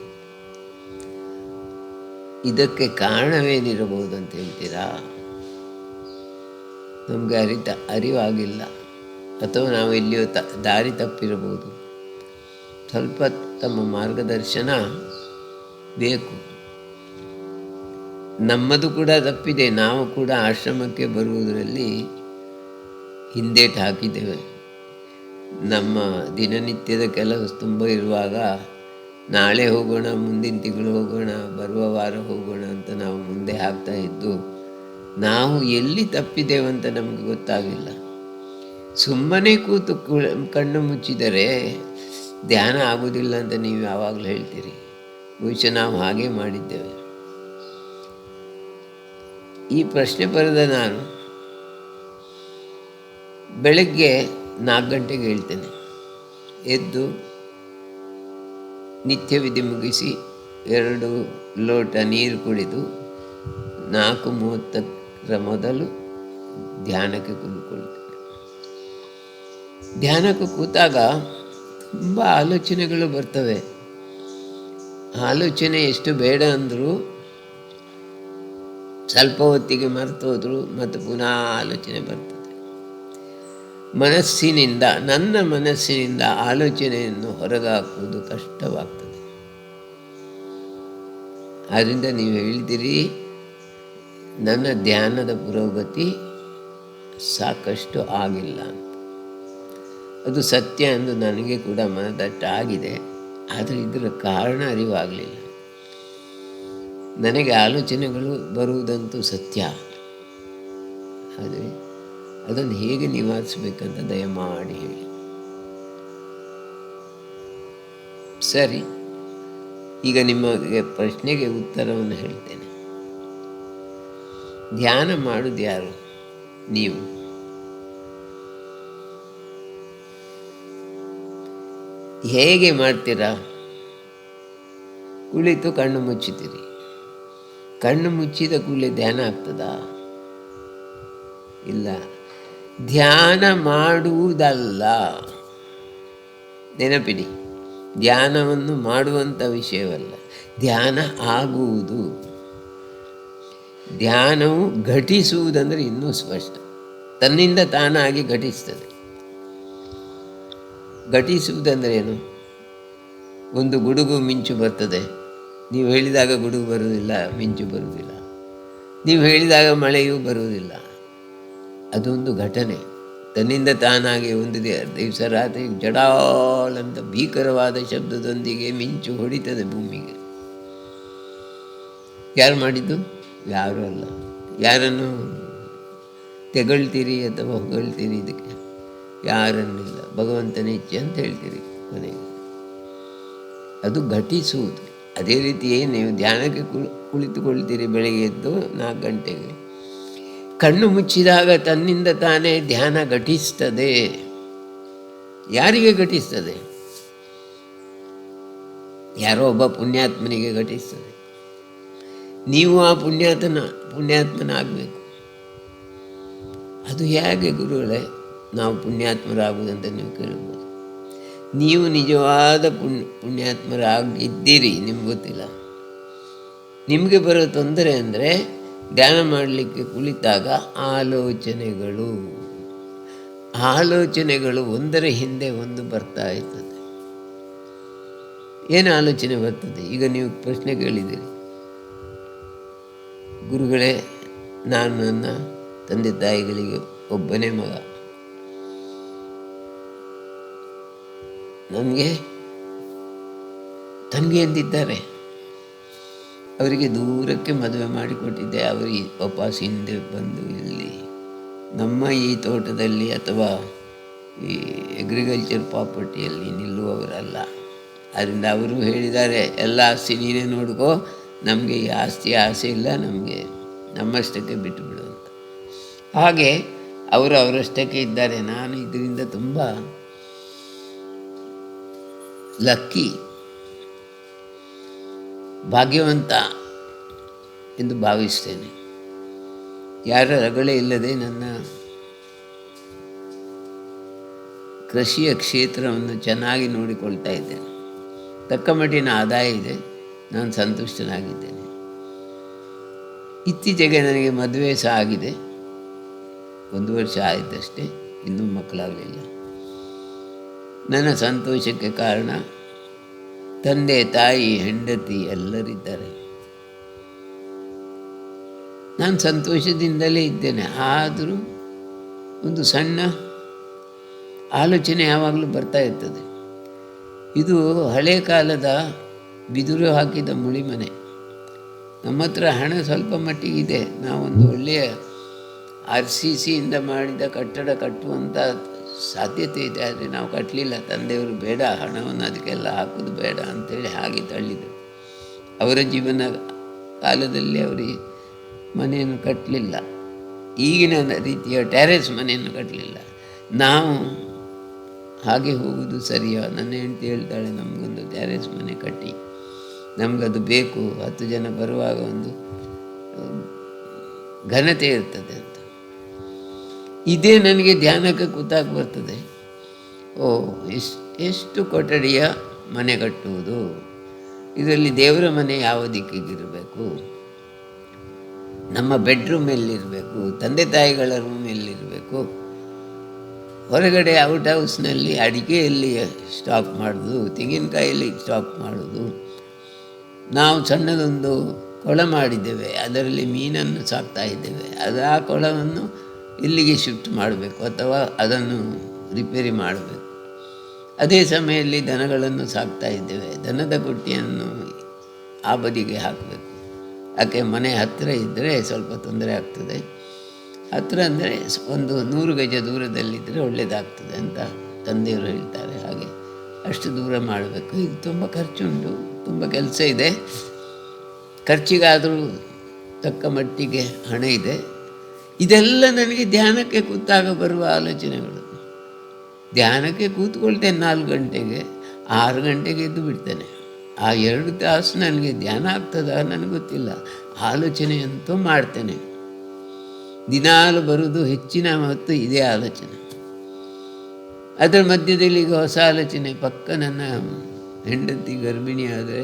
ಇದಕ್ಕೆ ಕಾರಣವೇನಿರಬಹುದು ಅಂತ ಹೇಳ್ತೀರಾ? ನಮಗೆ ಅರಿವಾಗಿಲ್ಲ, ಅಥವಾ ನಾವು ಎಲ್ಲಿಯೋ ದಾರಿ ತಪ್ಪಿರಬಹುದು. ಸ್ವಲ್ಪ ತಮ್ಮ ಮಾರ್ಗದರ್ಶನ ಬೇಕು. ನಮ್ಮದು ಕೂಡ ತಪ್ಪಿದೆ. ನಾವು ಕೂಡ ಆಶ್ರಮಕ್ಕೆ ಬರುವುದರಲ್ಲಿ ಹಿಂದೇಟು ಹಾಕಿದ್ದೇವೆ. ನಮ್ಮ ದಿನನಿತ್ಯದ ಕೆಲಸ ತುಂಬ ಇರುವಾಗ ನಾಳೆ ಹೋಗೋಣ, ಮುಂದಿನ ತಿಂಗಳು ಹೋಗೋಣ, ಬರುವ ವಾರ ಹೋಗೋಣ ಅಂತ ನಾವು ಮುಂದೆ ಹಾಕ್ತಾ ಇದ್ದು ನಾವು ಎಲ್ಲಿ ತಪ್ಪಿದ್ದೇವಂತ ನಮಗೆ ಗೊತ್ತಾಗಿಲ್ಲ. ಸುಮ್ಮನೆ ಕೂತು ಕಣ್ಣು ಮುಚ್ಚಿದರೆ ಧ್ಯಾನ ಆಗೋದಿಲ್ಲ ಅಂತ ನೀವು ಯಾವಾಗಲೂ ಹೇಳ್ತೀರಿ. ಬಹುಶಃ ನಾವು ಹಾಗೆ ಮಾಡಿದ್ದೇವೆ. ಈ ಪ್ರಶ್ನೆ ಬರೆದ ನಾನು ಬೆಳಗ್ಗೆ 4 ಗಂಟೆಗೆ ಹೇಳ್ತೇನೆ. ಎದ್ದು ನಿತ್ಯ ವಿಧಿ ಮುಗಿಸಿ 2 ಲೋಟ ನೀರು ಕುಡಿದು 4:30 ಮೊದಲು ಧ್ಯಾನಕ್ಕೆ ಕೂತ್ಕೊಳ್ತೇನೆ. ಧ್ಯಾನಕ್ಕೆ ಕೂತಾಗ ತುಂಬ ಆಲೋಚನೆಗಳು ಬರ್ತವೆ. ಆಲೋಚನೆ ಎಷ್ಟು ಬೇಡ ಅಂದರೂ ಸ್ವಲ್ಪ ಹೊತ್ತಿಗೆ ಮರೆತೋದ್ರು ಮತ್ತು ಪುನಃ ಆಲೋಚನೆ ಬರ್ತದೆ. ನನ್ನ ಮನಸ್ಸಿನಿಂದ ಆಲೋಚನೆಯನ್ನು ಹೊರಗಾಕುವುದು ಕಷ್ಟವಾಗ್ತದೆ. ಆದ್ದರಿಂದ ನೀವು ಹೇಳ್ತೀರಿ, ನನ್ನ ಧ್ಯಾನದ ಪುರೋಗತಿ ಸಾಕಷ್ಟು ಆಗಿಲ್ಲ ಅಂತ. ಅದು ಸತ್ಯ ಎಂದು ನನಗೆ ಕೂಡ ಮನದಟ್ಟಾಗಿದೆ. ಆದರೆ ಇದರ ಕಾರಣ ಅರಿವಾಗಲಿಲ್ಲ. ನನಗೆ ಆಲೋಚನೆಗಳು ಬರುವುದಂತೂ ಸತ್ಯ. ಆದರೆ ಅದನ್ನು ಹೇಗೆ ನಿವಾರಿಸಬೇಕಂತ ದಯಮಾಡಿ ಹೇಳಿ. ಸರಿ, ಈಗ ನಿಮಗೆ ಪ್ರಶ್ನೆಗೆ ಉತ್ತರವನ್ನು ಹೇಳ್ತೇನೆ. ಧ್ಯಾನ ಮಾಡೋದು ಯಾರು? ನೀವು. ಹೇಗೆ ಮಾಡ್ತೀರಾ? ಕುಳಿತು ಕಣ್ಣು ಮುಚ್ಚುತ್ತೀರಿ. ಕಣ್ಣು ಮುಚ್ಚಿದ ಕೂಡಲೇ ಧ್ಯಾನ ಆಗ್ತದಾ? ಇಲ್ಲ. ಧ್ಯಾನ ಮಾಡುವುದಲ್ಲ, ನೆನಪಿಡಿ. ಧ್ಯಾನವನ್ನು ಮಾಡುವಂಥ ವಿಷಯವಲ್ಲ, ಧ್ಯಾನ ಆಗುವುದು. ಧ್ಯಾನವು ಘಟಿಸುವುದಂದರೆ ಇನ್ನೂ ಸ್ಪಷ್ಟ. ತನ್ನಿಂದ ತಾನಾಗಿ ಘಟಿಸ್ತದೆ. ಘಟಿಸುವುದಂದರೆ ಏನು? ಒಂದು ಗುಡುಗು ಮಿಂಚು ಬರ್ತದೆ. ನೀವು ಹೇಳಿದಾಗ ಗುಡುಗು ಬರುವುದಿಲ್ಲ, ಮಿಂಚು ಬರುವುದಿಲ್ಲ. ನೀವು ಹೇಳಿದಾಗ ಮಳೆಯೂ ಬರುವುದಿಲ್ಲ. ಅದೊಂದು ಘಟನೆ. ತನ್ನಿಂದ ತಾನಾಗಿ ಒಂದು ದಿವಸ ರಾತ್ರಿ ಜಡಾಲ್ ಅಂತ ಭೀಕರವಾದ ಶಬ್ದದೊಂದಿಗೆ ಮಿಂಚು ಹೊಡಿತದೆ ಭೂಮಿಗೆ. ಯಾರು ಮಾಡಿದ್ದು? ಯಾರೂ ಅಲ್ಲ. ಯಾರನ್ನು ತೆಗಳ್ತೀರಿ ಅಥವಾ ಹೊಗಳ್ತೀರಿ? ಇದಕ್ಕೆ ಯಾರನ್ನಿಲ್ಲ. ಭಗವಂತನ ಇಚ್ಛೆ ಅಂತ ಹೇಳ್ತೀರಿ ಕೊನೆಗೆ. ಅದು ಘಟಿಸುವುದು. ಅದೇ ರೀತಿಯೇ ನೀವು ಧ್ಯಾನಕ್ಕೆ ಕುಳಿತುಕೊಳ್ತೀರಿ ಬೆಳಗ್ಗೆ ಎದ್ದು 4 ಗಂಟೆಗೆ. ಕಣ್ಣು ಮುಚ್ಚಿದಾಗ ತನ್ನಿಂದ ತಾನೇ ಧ್ಯಾನ ಘಟಿಸ್ತದೆ. ಯಾರಿಗೆ ಘಟಿಸ್ತದೆ? ಯಾರೋ ಒಬ್ಬ ಪುಣ್ಯಾತ್ಮನಿಗೆ ಘಟಿಸ್ತದೆ. ನೀವು ಆ ಪುಣ್ಯಾತ್ಮನಾಗಬೇಕು. ಅದು ಹೇಗೆ ಗುರುಗಳೇ ನಾವು ಪುಣ್ಯಾತ್ಮರಾಗುವುದಂತ ನೀವು ಕೇಳ್ಬೋದು. ನೀವು ನಿಜವಾದ ಪುಣ್ಯಾತ್ಮರಾಗಿದ್ದೀರಿ, ನಿಮ್ಗೆ ಗೊತ್ತಿಲ್ಲ. ನಿಮಗೆ ಬರೋ ತೊಂದರೆ ಅಂದರೆ ಧ್ಯಾನ ಮಾಡಲಿಕ್ಕೆ ಕುಳಿತಾಗ ಆಲೋಚನೆಗಳು ಒಂದರ ಹಿಂದೆ ಒಂದು ಬರ್ತಾ ಇರ್ತದೆ. ಏನು ಆಲೋಚನೆ ಬರ್ತದೆ? ಈಗ ನೀವು ಪ್ರಶ್ನೆ ಕೇಳಿದ್ದೀರಿ, ಗುರುಗಳೇ ನಾನು ನನ್ನ ತಂದೆ ತಾಯಿಗಳಿಗೆ ಒಬ್ಬನೇ ಮಗ, ನನಗೆ ತಂಗಿ ಎಂದಿದ್ದಾರೆ, ಅವರಿಗೆ ದೂರಕ್ಕೆ ಮದುವೆ ಮಾಡಿಕೊಟ್ಟಿದ್ದೆ. ಅವರಿಗೆ ವಾಪಸ್ ಹಿಂದೆ ಬಂದು ಇಲ್ಲಿ ನಮ್ಮ ಈ ತೋಟದಲ್ಲಿ ಅಥವಾ ಈ ಅಗ್ರಿಕಲ್ಚರ್ ಪ್ರಾಪರ್ಟಿಯಲ್ಲಿ ನಿಲ್ಲುವವರಲ್ಲ. ಆದ್ದರಿಂದ ಅವರು ಹೇಳಿದ್ದಾರೆ, ಎಲ್ಲ ಆಸ್ತಿ ನೀನೇ ನೋಡ್ಕೋ, ನಮಗೆ ಈ ಆಸೆ ಇಲ್ಲ, ನಮಗೆ ನಮ್ಮಷ್ಟಕ್ಕೆ ಬಿಟ್ಟುಬಿಡು ಅಂತ. ಹಾಗೆ ಅವರು ಅವರಷ್ಟಕ್ಕೆ ಇದ್ದಾರೆ. ನಾನು ಇದರಿಂದ ತುಂಬ ಲಕ್ಕಿ, ಭಾಗ್ಯವಂತ ಎಂದು ಭಾವಿಸ್ತೇನೆ. ಯಾರ ರಗಳೆ ಇಲ್ಲದೆ ನನ್ನ ಕೃಷಿಯ ಕ್ಷೇತ್ರವನ್ನು ಚೆನ್ನಾಗಿ ನೋಡಿಕೊಳ್ತಾ ಇದ್ದೇನೆ. ತಕ್ಕ ಮಟ್ಟಿನ ಆದಾಯ ಇದೆ, ನಾನು ಸಂತುಷ್ಟನಾಗಿದ್ದೇನೆ. ಇತ್ತೀಚೆಗೆ ನನಗೆ ಮದುವೆ ಸಹ ಆಗಿದೆ. 1 ವರ್ಷ ಆಯಿತಷ್ಟೇ, ಇನ್ನೂ ಮಕ್ಕಳಾಗಲಿಲ್ಲ. ನನ್ನ ಸಂತೋಷಕ್ಕೆ ಕಾರಣ ತಂದೆ ತಾಯಿ ಹೆಂಡತಿ ಎಲ್ಲರಿದ್ದಾರೆ. ನಾನು ಸಂತೋಷದಿಂದಲೇ ಇದ್ದೇನೆ. ಆದರೂ ಒಂದು ಸಣ್ಣ ಆಲೋಚನೆ ಯಾವಾಗಲೂ ಬರ್ತಾ ಇರ್ತದೆ. ಇದು ಹಳೆ ಕಾಲದ ಬಿದಿರು ಹಾಕಿದ ಮುಳಿಮನೆ. ನಮ್ಮ ಹತ್ರ ಹಣ ಸ್ವಲ್ಪ ಮಟ್ಟಿಗಿದೆ. ನಾವೊಂದು ಒಳ್ಳೆಯ RCCಯಿಂದ ಮಾಡಿದ ಕಟ್ಟಡ ಕಟ್ಟುವಂಥ ಸಾಧ್ಯತೆ ಇದೆ. ಆದರೆ ನಾವು ಕಟ್ಟಲಿಲ್ಲ. ತಂದೆಯವರು ಬೇಡ, ಹಣವನ್ನು ಅದಕ್ಕೆಲ್ಲ ಹಾಕೋದು ಬೇಡ ಅಂಥೇಳಿ ಹಾಗೆ ತಳ್ಳಿದರು. ಅವರ ಜೀವನ ಕಾಲದಲ್ಲಿ ಅವರಿಗೆ ಮನೆಯನ್ನು ಕಟ್ಟಲಿಲ್ಲ, ಈಗಿನ ರೀತಿಯ ಟ್ಯಾರೇಸ್ ಮನೆಯನ್ನು ಕಟ್ಟಲಿಲ್ಲ. ನಾವು ಹಾಗೆ ಹೋಗುವುದು ಸರಿಯೋ? ನನ್ನ ಹೆಂಡತಿ ಹೇಳ್ತಾಳೆ, ನಮಗೊಂದು ಟ್ಯಾರೇಸ್ ಮನೆ ಕಟ್ಟಿ, ನಮಗದು ಬೇಕು, 10 ಜನ ಬರುವಾಗ ಒಂದು ಘನತೆ ಇರ್ತದೆ ಅಂತ. ಇದೇ ನನಗೆ ಧ್ಯಾನಕ್ಕೆ ಕೂತಾಗ ಬರ್ತದೆ. ಎಷ್ಟು ಕೊಠಡಿಯ ಮನೆ ಕಟ್ಟುವುದು, ಇದರಲ್ಲಿ ದೇವರ ಮನೆ ಯಾವ ದಿಕ್ಕಿಗಿರಬೇಕು, ನಮ್ಮ ಬೆಡ್ರೂಮ್ ಎಲ್ಲಿರಬೇಕು, ತಂದೆ ತಾಯಿಗಳ ರೂಮ್ ಎಲ್ಲಿರಬೇಕು, ಹೊರಗಡೆ ಔಟ್ ಹೌಸ್ನಲ್ಲಿ ಅಡಿಕೆಯಲ್ಲಿ ಸ್ಟಾಕ್ ಮಾಡೋದು, ತೆಂಗಿನಕಾಯಲ್ಲಿ ಸ್ಟಾಕ್ ಮಾಡೋದು. ನಾವು ಸಣ್ಣದೊಂದು ಕೊಳ ಮಾಡಿದ್ದೇವೆ, ಅದರಲ್ಲಿ ಮೀನನ್ನು ಸಾಕ್ತಾ ಇದ್ದೇವೆ. ಆ ಕೊಳವನ್ನು ಇಲ್ಲಿಗೆ ಶಿಫ್ಟ್ ಮಾಡಬೇಕು ಅಥವಾ ಅದನ್ನು ರಿಪೇರಿ ಮಾಡಬೇಕು. ಅದೇ ಸಮಯದಲ್ಲಿ ದನಗಳನ್ನು ಸಾಕ್ತಾ ಇದ್ದೇವೆ, ದನದ ಕೊಟ್ಟಿಯನ್ನು ಆ ಬದಿಗೆ ಹಾಕಬೇಕು. ಯಾಕೆ ಮನೆ ಹತ್ತಿರ ಇದ್ದರೆ ಸ್ವಲ್ಪ ತೊಂದರೆ ಆಗ್ತದೆ. ಹತ್ತಿರ ಅಂದರೆ ಒಂದು 100 ಗಜ ದೂರದಲ್ಲಿದ್ದರೆ ಒಳ್ಳೆಯದಾಗ್ತದೆ ಅಂತ ತಂದೆಯವರು ಹೇಳ್ತಾರೆ. ಹಾಗೆ ಅಷ್ಟು ದೂರ ಮಾಡಬೇಕು. ಇದು ತುಂಬ ಖರ್ಚುಂಟು, ತುಂಬ ಕೆಲಸ ಇದೆ. ಖರ್ಚಿಗಾದರೂ ತಕ್ಕ ಮಟ್ಟಿಗೆ ಹಣ ಇದೆ. ಇದೆಲ್ಲ ನನಗೆ ಧ್ಯಾನಕ್ಕೆ ಕೂತಾಗ ಬರುವ ಆಲೋಚನೆಗಳು. ಧ್ಯಾನಕ್ಕೆ ಕೂತ್ಕೊಳ್ತೇನೆ 4 ಗಂಟೆಗೆ, 6 ಗಂಟೆಗೆ ಎದ್ದು ಬಿಡ್ತೇನೆ. ಆ 2 ತಾಸು ನನಗೆ ಧ್ಯಾನ ಆಗ್ತದ ನನಗೆ ಗೊತ್ತಿಲ್ಲ. ಆಲೋಚನೆ ಅಂತೂ ಮಾಡ್ತೇನೆ. ದಿನಾಲು ಬರುವುದು ಹೆಚ್ಚಿನ ಹೊತ್ತು ಇದೇ ಆಲೋಚನೆ. ಅದರ ಮಧ್ಯದಲ್ಲಿ ಈಗ ಹೊಸ ಆಲೋಚನೆ. ಪಕ್ಕ ನನ್ನ ಹೆಂಡತಿ ಗರ್ಭಿಣಿ ಆದರೆ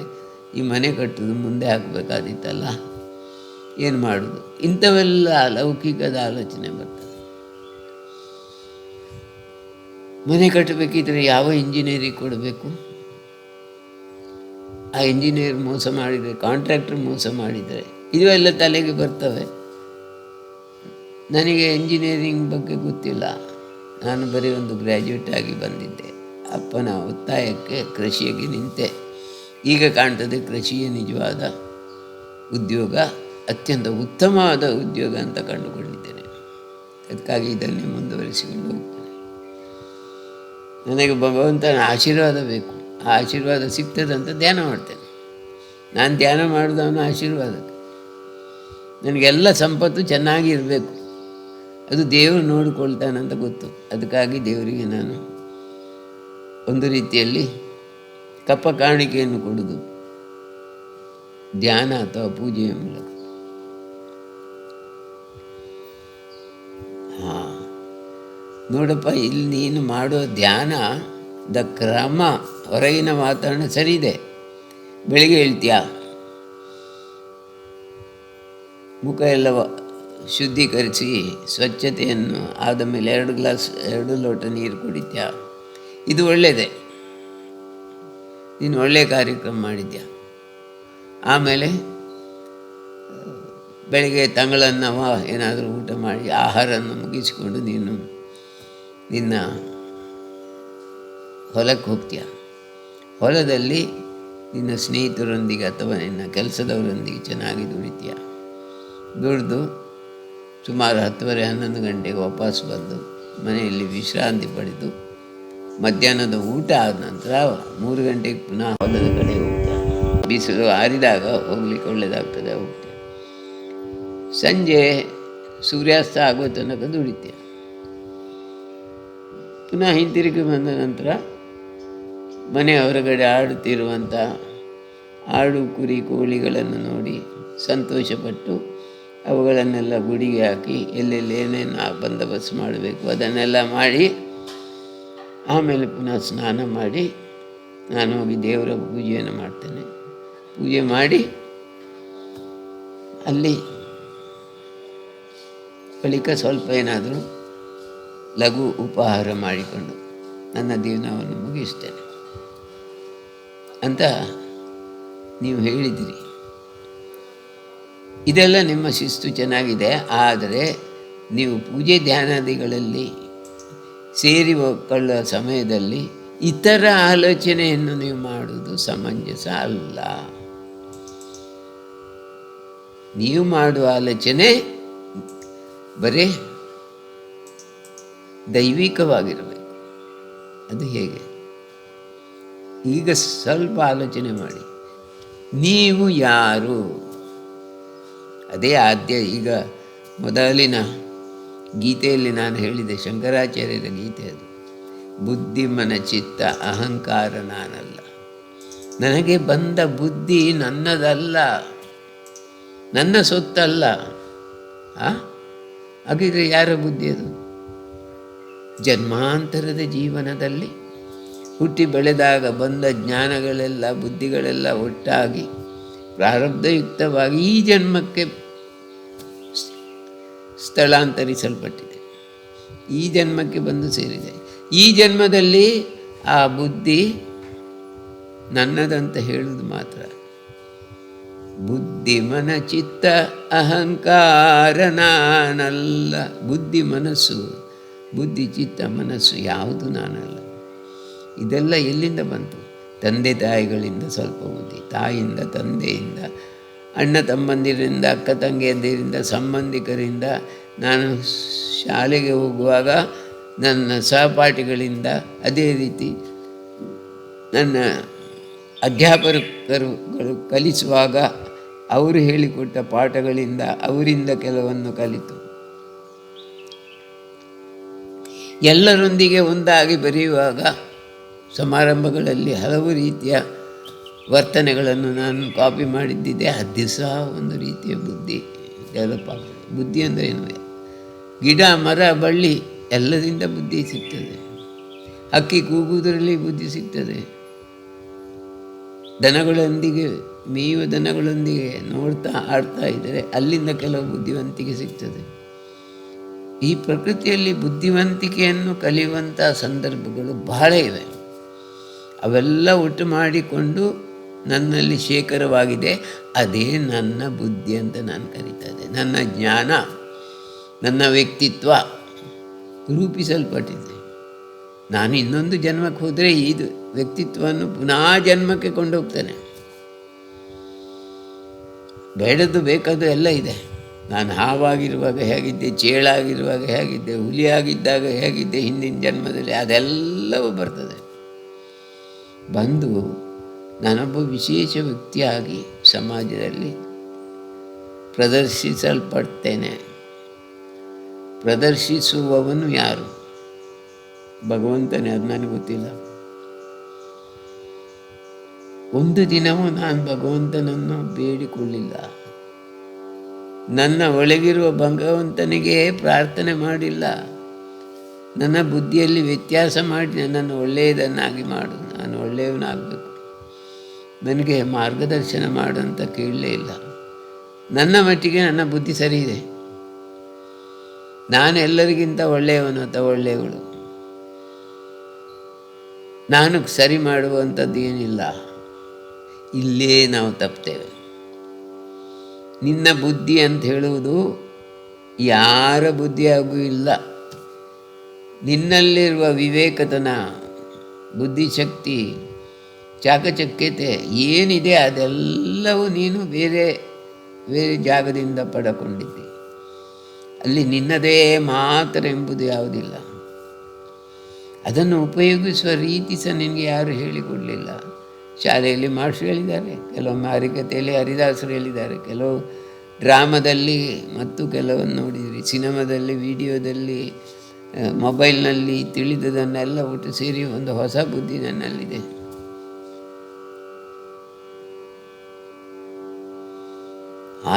ಈ ಮನೆ ಕಟ್ಟೋದು ಮುಂದೆ ಹಾಕಬೇಕಾದಿತ್ತಲ್ಲ, ಏನು ಮಾಡೋದು? ಇಂಥವೆಲ್ಲ ಲೌಕಿಕದ ಆಲೋಚನೆ ಬರ್ತದೆ. ಮನೆ ಕಟ್ಟಬೇಕಿದ್ರೆ ಯಾವ ಇಂಜಿನಿಯರಿಂಗ್ ಕೊಡಬೇಕು, ಆ ಇಂಜಿನಿಯರ್ ಮೋಸ ಮಾಡಿದರೆ, ಕಾಂಟ್ರಾಕ್ಟರ್ ಮೋಸ ಮಾಡಿದರೆ, ಇವೆಲ್ಲ ತಲೆಗೆ ಬರ್ತವೆ. ನನಗೆ ಇಂಜಿನಿಯರಿಂಗ್ ಬಗ್ಗೆ ಗೊತ್ತಿಲ್ಲ, ನಾನು ಬರೀ ಒಂದು ಗ್ರ್ಯಾಜುಯೇಟ್ ಆಗಿ ಬಂದಿದ್ದೆ. ಅಪ್ಪನ ಒತ್ತಾಯಕ್ಕೆ ಕೃಷಿಗೆ ನಿಂತೆ. ಈಗ ಕಾಣ್ತದೆ ಕೃಷಿಯೇ ನಿಜವಾದ ಉದ್ಯೋಗ, ಅತ್ಯಂತ ಉತ್ತಮವಾದ ಉದ್ಯೋಗ ಅಂತ ಕಂಡುಕೊಂಡಿದ್ದೇನೆ. ಅದಕ್ಕಾಗಿ ಇದನ್ನೇ ಮುಂದುವರಿಸಿಕೊಂಡು ಹೋಗ್ತೇನೆ. ನನಗೆ ಭಗವಂತನ ಆಶೀರ್ವಾದ ಬೇಕು. ಆ ಆಶೀರ್ವಾದ ಸಿಗ್ತದಂತ ಧ್ಯಾನ ಮಾಡ್ತೇನೆ. ನಾನು ಧ್ಯಾನ ಮಾಡಿದವನ ಆಶೀರ್ವಾದಕ್ಕೆ. ನನಗೆಲ್ಲ ಸಂಪತ್ತು ಚೆನ್ನಾಗಿ ಇರಬೇಕು, ಅದು ದೇವರು ನೋಡಿಕೊಳ್ತಾನಂತ ಗೊತ್ತು. ಅದಕ್ಕಾಗಿ ದೇವರಿಗೆ ನಾನು ಒಂದು ರೀತಿಯಲ್ಲಿ ಕಪ್ಪ ಕಾಣಿಕೆಯನ್ನು ಕೊಡುವುದು ಧ್ಯಾನ ಅಥವಾ ಪೂಜೆಯ ಮೂಲಕ. ನೋಡಪ್ಪ, ಇಲ್ಲಿ ನೀನು ಮಾಡೋ ಧ್ಯಾನದ ಕ್ರಮ, ಹೊರಗಿನ ವಾತಾವರಣ ಸರಿ ಇದೆ. ಬೆಳಿಗ್ಗೆ ಹೇಳ್ತೀಯ, ಮುಖ ಎಲ್ಲ ಶುದ್ಧೀಕರಿಸಿ ಸ್ವಚ್ಛತೆಯನ್ನು ಆದ ಮೇಲೆ 2 ಲೋಟ ನೀರು ಕುಡಿತ್ಯಾ, ಇದು ಒಳ್ಳೆಯದೇ, ನೀನು ಒಳ್ಳೆಯ ಕಾರ್ಯಕ್ರಮ ಮಾಡಿದ್ಯಾ. ಆಮೇಲೆ ಬೆಳಗ್ಗೆ ತಂಗಳನ್ನವ ಏನಾದರೂ ಊಟ ಮಾಡಿ ಆಹಾರವನ್ನು ಮುಗಿಸಿಕೊಂಡು ನೀನು ನಿನ್ನ ಹೊಲಕ್ಕೆ ಹೋಗ್ತೀಯ. ಹೊಲದಲ್ಲಿ ನಿನ್ನ ಸ್ನೇಹಿತರೊಂದಿಗೆ ಅಥವಾ ನಿನ್ನ ಕೆಲಸದವರೊಂದಿಗೆ ಚೆನ್ನಾಗಿ ದುಡಿತೀಯ. ದುಡಿದು ಸುಮಾರು 10:30-11 ಗಂಟೆಗೆ ವಾಪಸ್ ಬಂದು ಮನೆಯಲ್ಲಿ ವಿಶ್ರಾಂತಿ ಪಡೆದು ಮಧ್ಯಾಹ್ನದ ಊಟ ಆದ ನಂತರ 3 ಗಂಟೆಗೆ ಪುನಃ ಹೊಲದ ಕಡೆ ಹೋಗ್ತೀಯ. ಬಿಸಿಲು ಆರಿದಾಗ ಹೋಗ್ಲಿಕ್ಕೆ ಒಳ್ಳೆಯದಾಗ್ತದೆ, ಹೋಗ್ತೀಯ. ಸಂಜೆ ಸೂರ್ಯಾಸ್ತ ಆಗುವ ತನಕ ದುಡಿತೀಯ. ಪುನಃ ಹಿಂತಿರುಗಿ ಬಂದ ನಂತರ ಮನೆ ಹೊರಗಡೆ ಆಡುತ್ತಿರುವಂಥ ಆಡು, ಕುರಿ, ಕೋಳಿಗಳನ್ನು ನೋಡಿ ಸಂತೋಷಪಟ್ಟು ಅವುಗಳನ್ನೆಲ್ಲ ಗುಡಿಗೆ ಹಾಕಿ ಎಲ್ಲೆಲ್ಲಿ ಏನೇನು ಬಂದೋಬಸ್ತ್ ಮಾಡಬೇಕು ಅದನ್ನೆಲ್ಲ ಮಾಡಿ ಆಮೇಲೆ ಪುನಃ ಸ್ನಾನ ಮಾಡಿ ನಾನು ಹೋಗಿ ದೇವರ ಪೂಜೆಯನ್ನು ಮಾಡ್ತೇನೆ. ಪೂಜೆ ಮಾಡಿ ಅಲ್ಲಿ ಬಳಿಕ ಸ್ವಲ್ಪ ಏನಾದರೂ ಲಘು ಉಪಹಾರ ಮಾಡಿಕೊಂಡು ನನ್ನ ಜೀವನವನ್ನು ಮುಗಿಸ್ತೇನೆ ಅಂತ ನೀವು ಹೇಳಿದಿರಿ. ಇದೆಲ್ಲ ನಿಮ್ಮ ಶಿಸ್ತು ಚೆನ್ನಾಗಿದೆ. ಆದರೆ ನೀವು ಪೂಜೆ ಧ್ಯಾನಾದಿಗಳಲ್ಲಿ ಸೇರಿಕೊಳ್ಳುವ ಸಮಯದಲ್ಲಿ ಇತರ ಆಲೋಚನೆಯನ್ನು ನೀವು ಮಾಡುವುದು ಸಮಂಜಸ ಅಲ್ಲ. ನೀವು ಮಾಡುವ ಆಲೋಚನೆ ಬರೀ ದೈವಿಕವಾಗಿರಬೇಕು. ಅದು ಹೇಗೆ? ಈಗ ಸ್ವಲ್ಪ ಆಲೋಚನೆ ಮಾಡಿ, ನೀವು ಯಾರು? ಅದೇ ಆದ್ಯ. ಈಗ ಮೊದಲಿನ ಗೀತೆಯಲ್ಲಿ ನಾನು ಹೇಳಿದೆ, ಶಂಕರಾಚಾರ್ಯರ ಗೀತೆ ಅದು. ಬುದ್ಧಿ ಮನ ಚಿತ್ತ ಅಹಂಕಾರ ನಾನಲ್ಲ. ನನಗೆ ಬಂದ ಬುದ್ಧಿ ನನ್ನದಲ್ಲ, ನನ್ನ ಸೊತ್ತಲ್ಲ. ಹಾಗಿದ್ರೆ ಯಾರ ಬುದ್ಧಿ ಅದು? ಜನ್ಮಾಂತರದ ಜೀವನದಲ್ಲಿ ಹುಟ್ಟಿ ಬೆಳೆದಾಗ ಬಂದ ಜ್ಞಾನಗಳೆಲ್ಲ, ಬುದ್ಧಿಗಳೆಲ್ಲ ಒಟ್ಟಾಗಿ ಪ್ರಾರಬ್ಧಯುಕ್ತವಾಗಿ ಈ ಜನ್ಮಕ್ಕೆ ಸ್ಥಳಾಂತರಿಸಲ್ಪಟ್ಟಿದೆ. ಈ ಜನ್ಮಕ್ಕೆ ಬಂದು ಸೇರಿದೆ. ಈ ಜನ್ಮದಲ್ಲಿ ಆ ಬುದ್ಧಿ ನನ್ನದಂತ ಹೇಳುವುದು ಮಾತ್ರ. ಬುದ್ಧಿ ಮನ ಚಿತ್ತ ಅಹಂಕಾರ ನಾನಲ್ಲ. ಬುದ್ಧಿ ಮನಸ್ಸು, ಬುದ್ಧಿ ಚಿತ್ತ ಮನಸ್ಸು ಯಾವುದು ನಾನಲ್ಲ. ಇದೆಲ್ಲ ಎಲ್ಲಿಂದ ಬಂತು? ತಂದೆ ತಾಯಿಗಳಿಂದ ಸ್ವಲ್ಪ ಬುದ್ಧಿ, ತಾಯಿಯಿಂದ, ತಂದೆಯಿಂದ, ಅಣ್ಣ ತಮ್ಮಂದಿರಿಂದ, ಅಕ್ಕ ತಂಗಿಯಂದಿರಿಂದ, ಸಂಬಂಧಿಕರಿಂದ, ನಾನು ಶಾಲೆಗೆ ಹೋಗುವಾಗ ನನ್ನ ಸಹಪಾಠಿಗಳಿಂದ, ಅದೇ ರೀತಿ ನನ್ನ ಅಧ್ಯಾಪಕರುಗಳು ಕಲಿಸುವಾಗ ಅವರು ಹೇಳಿಕೊಟ್ಟ ಪಾಠಗಳಿಂದ, ಅವರಿಂದ ಕೆಲವನ್ನು ಕಲಿತು ಎಲ್ಲರೊಂದಿಗೆ ಒಂದಾಗಿ ಬರೆಯುವಾಗ ಸಮಾರಂಭಗಳಲ್ಲಿ ಹಲವು ರೀತಿಯ ವರ್ತನೆಗಳನ್ನು ನಾನು ಕಾಪಿ ಮಾಡಿದ್ದಿದ್ದೆ. ಅದು ಸಹ ಒಂದು ರೀತಿಯ ಬುದ್ಧಿ ಡೆವಲಪ್ ಆಗಿದೆ. ಬುದ್ಧಿ ಅಂದರೆ ಏನು? ಗಿಡ, ಮರ, ಬಳ್ಳಿ ಎಲ್ಲದಿಂದ ಬುದ್ಧಿ ಸಿಗ್ತದೆ. ಹಕ್ಕಿ ಕೂಗುವುದರಲ್ಲಿ ಬುದ್ಧಿ ಸಿಗ್ತದೆ. ದನಗಳೊಂದಿಗೆ ಮೇಯುವ ದನಗಳೊಂದಿಗೆ ನೋಡ್ತಾ ಆಡ್ತಾ ಇದ್ದರೆ ಅಲ್ಲಿಂದ ಕೆಲವು ಬುದ್ಧಿವಂತಿಕೆ ಸಿಗ್ತದೆ. ಈ ಪ್ರಕೃತಿಯಲ್ಲಿ ಬುದ್ಧಿವಂತಿಕೆಯನ್ನು ಕಲಿಯುವಂಥ ಸಂದರ್ಭಗಳು ಬಹಳ ಇವೆ. ಅವೆಲ್ಲ ಒಟ್ಟು ಮಾಡಿಕೊಂಡು ನನ್ನಲ್ಲಿ ಶೇಖರವಾಗಿದೆ. ಅದೇ ನನ್ನ ಬುದ್ಧಿ ಅಂತ ನಾನು ಕರೀತಾ ಇದ್ದೆ. ನನ್ನ ಜ್ಞಾನ, ನನ್ನ ವ್ಯಕ್ತಿತ್ವ ರೂಪಿಸಲ್ಪಟ್ಟಿದೆ. ನಾನು ಇನ್ನೊಂದು ಜನ್ಮಕ್ಕೆ ಹೋದರೆ ಇದು ವ್ಯಕ್ತಿತ್ವವನ್ನು ಪುನಃ ಜನ್ಮಕ್ಕೆ ಕೊಂಡೋಗ್ತಾನೆ. ಬೇಡದ್ದು ಬೇಕಾದ್ದು ಎಲ್ಲ ಇದೆ. ನಾನು ಹಾವಾಗಿರುವಾಗ ಹೇಗಿದ್ದೆ, ಚೇಳಾಗಿರುವಾಗ ಹೇಗಿದ್ದೆ, ಹುಲಿಯಾಗಿದ್ದಾಗ ಹೇಗಿದ್ದೆ ಹಿಂದಿನ ಜನ್ಮದಲ್ಲಿ, ಅದೆಲ್ಲವೂ ಬರ್ತದೆ. ಬಂದು ನಾನೊಬ್ಬ ವಿಶೇಷ ವ್ಯಕ್ತಿಯಾಗಿ ಸಮಾಜದಲ್ಲಿ ಪ್ರದರ್ಶಿಸಲ್ಪಡ್ತೇನೆ. ಪ್ರದರ್ಶಿಸುವವನು ಯಾರು? ಭಗವಂತನೇ. ಅದು ನನಗೆ ಗೊತ್ತಿಲ್ಲ. ಒಂದು ದಿನವೂ ನಾನು ಭಗವಂತನನ್ನು ಬೇಡಿಕೊಳ್ಳಿಲ್ಲ. ನನ್ನ ಒಳಗಿರುವ ಭಗವಂತನಿಗೆ ಪ್ರಾರ್ಥನೆ ಮಾಡಿಲ್ಲ. ನನ್ನ ಬುದ್ಧಿಯಲ್ಲಿ ವ್ಯತ್ಯಾಸ ಮಾಡಿ ನನ್ನನ್ನು ಒಳ್ಳೆಯದನ್ನಾಗಿ ಮಾಡು, ನಾನು ಒಳ್ಳೆಯವನಾಗಬೇಕು, ನನಗೆ ಮಾರ್ಗದರ್ಶನ ಮಾಡು ಅಂತ ಕೇಳಲೇ ಇಲ್ಲ. ನನ್ನ ಮಟ್ಟಿಗೆ ನನ್ನ ಬುದ್ಧಿ ಸರಿ ಇದೆ. ನಾನು ಎಲ್ಲರಿಗಿಂತ ಒಳ್ಳೆಯವನು ಅಥವಾ ಒಳ್ಳೆಯವಳು. ನಾನು ಸರಿ ಮಾಡುವಂಥದ್ದು ಏನಿಲ್ಲ. ಇಲ್ಲೇ ನಾವು ತಪ್ತೇವೆ. ನಿನ್ನ ಬುದ್ಧಿ ಅಂತ ಹೇಳುವುದು ಯಾರ ಬುದ್ಧಿಯಾಗೂ ಇಲ್ಲ. ನಿನ್ನಲ್ಲಿರುವ ವಿವೇಕತನ, ಬುದ್ಧಿಶಕ್ತಿ, ಚಾಕಚಕ್ಯತೆ ಏನಿದೆ ಅದೆಲ್ಲವೂ ನೀನು ಬೇರೆ ಬೇರೆ ಜಾಗದಿಂದ ಪಡಕೊಂಡಿದ್ದೆ. ಅಲ್ಲಿ ನಿನ್ನದೇ ಮಾತ್ರ ಎಂಬುದು ಯಾವುದಿಲ್ಲ. ಅದನ್ನು ಉಪಯೋಗಿಸುವ ರೀತಿ ಸಹ ನಿನಗೆ ಯಾರು ಹೇಳಿಕೊಡಲಿಲ್ಲ. ಶಾಲೆಯಲ್ಲಿ ಮಾಸ್ಟ್ರು ಹೇಳಿದ್ದಾರೆ, ಕೆಲವೊಮ್ಮೆ ಹರಿಕತೆಯಲ್ಲಿ ಹರಿದಾಸರು ಹೇಳಿದ್ದಾರೆ, ಕೆಲವು ಡ್ರಾಮಾದಲ್ಲಿ ಮತ್ತು ಕೆಲವನ್ನು ನೋಡಿದಿರಿ, ಸಿನಿಮಾದಲ್ಲಿ, ವಿಡಿಯೋದಲ್ಲಿ, ಮೊಬೈಲ್ನಲ್ಲಿ ತಿಳಿದದನ್ನೆಲ್ಲ ಒಟ್ಟು ಸೇರಿ ಒಂದು ಹೊಸ ಬುದ್ಧಿ ನನ್ನಲ್ಲಿದೆ.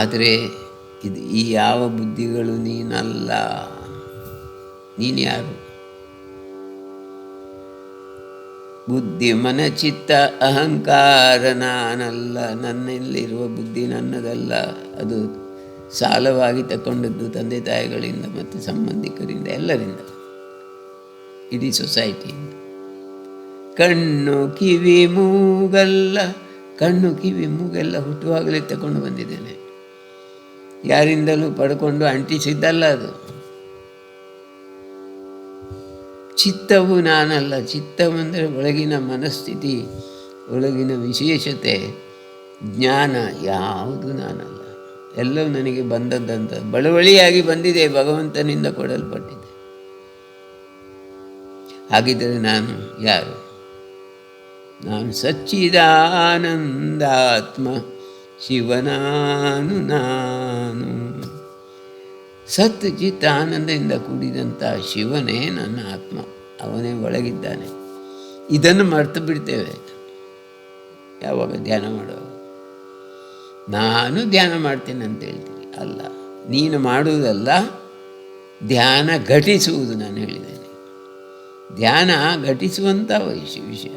ಆದರೆ ಇದು ಈ ಯಾವ ಬುದ್ಧಿಗಳು ನೀನಲ್ಲ. ನೀನು ಯಾರು? ಬುದ್ಧಿ ಮನ ಚಿತ್ತ ಅಹಂಕಾರ ನಾನಲ್ಲ. ನನ್ನಲ್ಲಿರುವ ಬುದ್ಧಿ ನನ್ನದಲ್ಲ. ಅದು ಸಾಲವಾಗಿ ತಗೊಂಡದ್ದು ತಂದೆ ತಾಯಿಗಳಿಂದ ಮತ್ತು ಸಂಬಂಧಿಕರಿಂದ, ಎಲ್ಲರಿಂದ, ಇಡೀ ಸೊಸೈಟಿಯಿಂದ. ಕಣ್ಣು ಕಿವಿ ಮೂಗಲ್ಲ, ಕಣ್ಣು ಕಿವಿ ಮೂಗೆಲ್ಲ ಹುಟ್ಟುವಾಗಲೇ ತಗೊಂಡು ಬಂದಿದ್ದೇನೆ. ಯಾರಿಂದಲೂ ಪಡ್ಕೊಂಡು ಅಂಟಿಸಿದ್ದಲ್ಲ ಅದು. ಚಿತ್ತವು ನಾನಲ್ಲ. ಚಿತ್ತವೆಂದರೆ ಒಳಗಿನ ಮನಸ್ಥಿತಿ, ಒಳಗಿನ ವಿಶೇಷತೆ, ಜ್ಞಾನ ಯಾವುದು ನಾನಲ್ಲ. ಎಲ್ಲವೂ ನನಗೆ ಬಂದದ್ದಂತ ಬಳುವಳಿಯಾಗಿ ಬಂದಿದೆ, ಭಗವಂತನಿಂದ ಕೊಡಲ್ಪಟ್ಟಿದೆ. ಹಾಗಿದ್ದರೆ ನಾನು ಯಾರು? ನಾನು ಸಚ್ಚಿದಾನಂದಾತ್ಮ ಶಿವನಾನು. ನಾನು ಸತ್ ಚಿತ್ತ ಆನಂದದಿಂದ ಕೂಡಿದಂಥ ಶಿವನೇ ನನ್ನ ಆತ್ಮ. ಅವನೇ ಒಳಗಿದ್ದಾನೆ. ಇದನ್ನು ಮರೆತು ಬಿಡ್ತೇವೆ ಯಾವಾಗ ಧ್ಯಾನ ಮಾಡುವಾಗ. ನಾನು ಧ್ಯಾನ ಮಾಡ್ತೇನೆ ಅಂತ ಹೇಳ್ತೀನಿ. ಅಲ್ಲ, ನೀನು ಮಾಡುವುದಲ್ಲ, ಧ್ಯಾನ ಘಟಿಸುವುದು. ನಾನು ಹೇಳಿದ್ದೇನೆ, ಧ್ಯಾನ ಘಟಿಸುವಂಥ ವಿಷಯ.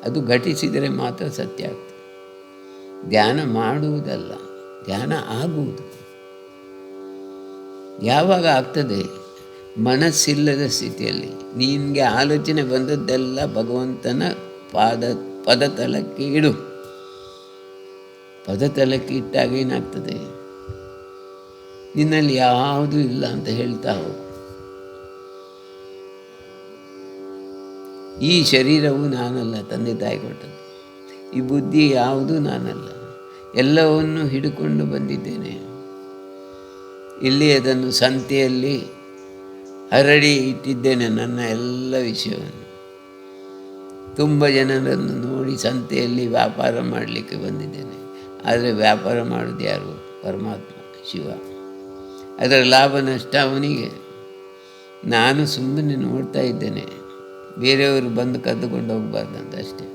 ಅದು ಘಟಿಸಿದರೆ ಮಾತ್ರ ಸತ್ಯ ಆಗ್ತದೆ. ಧ್ಯಾನ ಮಾಡುವುದಲ್ಲ, ಧ್ಯಾನ ಆಗುವುದು. ಯಾವಾಗ ಆಗ್ತದೆ? ಮನಸ್ಸಿಲ್ಲದ ಸ್ಥಿತಿಯಲ್ಲಿ. ನಿನಗೆ ಆಲೋಚನೆ ಬಂದದ್ದೆಲ್ಲ ಭಗವಂತನ ಪದತಲಕ್ಕೆ ಇಡು. ಪದತಲಕ್ಕೆ ಇಟ್ಟಾಗ ಏನಾಗ್ತದೆ? ನಿನ್ನಲ್ಲಿ ಯಾವುದೂ ಇಲ್ಲ ಅಂತ ಹೇಳ್ತಾ ಹೋಗು. ಈ ಶರೀರವು ನಾನಲ್ಲ, ತಂದೆ ತಾಯಿ ಕೊಟ್ಟದ್ದು. ಈ ಬುದ್ಧಿ ಯಾವುದೂ ನಾನಲ್ಲ. ಎಲ್ಲವನ್ನು ಹಿಡ್ಕೊಂಡು ಬಂದಿದ್ದೇನೆ. ಇಲ್ಲಿ ಅದನ್ನು ಸಂತೆಯಲ್ಲಿ ಹರಡಿ ಇಟ್ಟಿದ್ದೇನೆ, ನನ್ನ ಎಲ್ಲ ವಿಷಯವನ್ನು. ತುಂಬ ಜನರನ್ನು ನೋಡಿ ಸಂತೆಯಲ್ಲಿ ವ್ಯಾಪಾರ ಮಾಡಲಿಕ್ಕೆ ಬಂದಿದ್ದೇನೆ. ಆದರೆ ವ್ಯಾಪಾರ ಮಾಡೋದು ಯಾರು? ಪರಮಾತ್ಮ, ಶಿವ. ಅದರ ಲಾಭ ನಷ್ಟ ಅವನಿಗೆ. ನಾನು ಸುಮ್ಮನೆ ನೋಡ್ತಾ ಇದ್ದೇನೆ, ಬೇರೆಯವರು ಬಂದು ಕದ್ದುಕೊಂಡು ಹೋಗಬಾರ್ದಂತ ಅಷ್ಟೇ.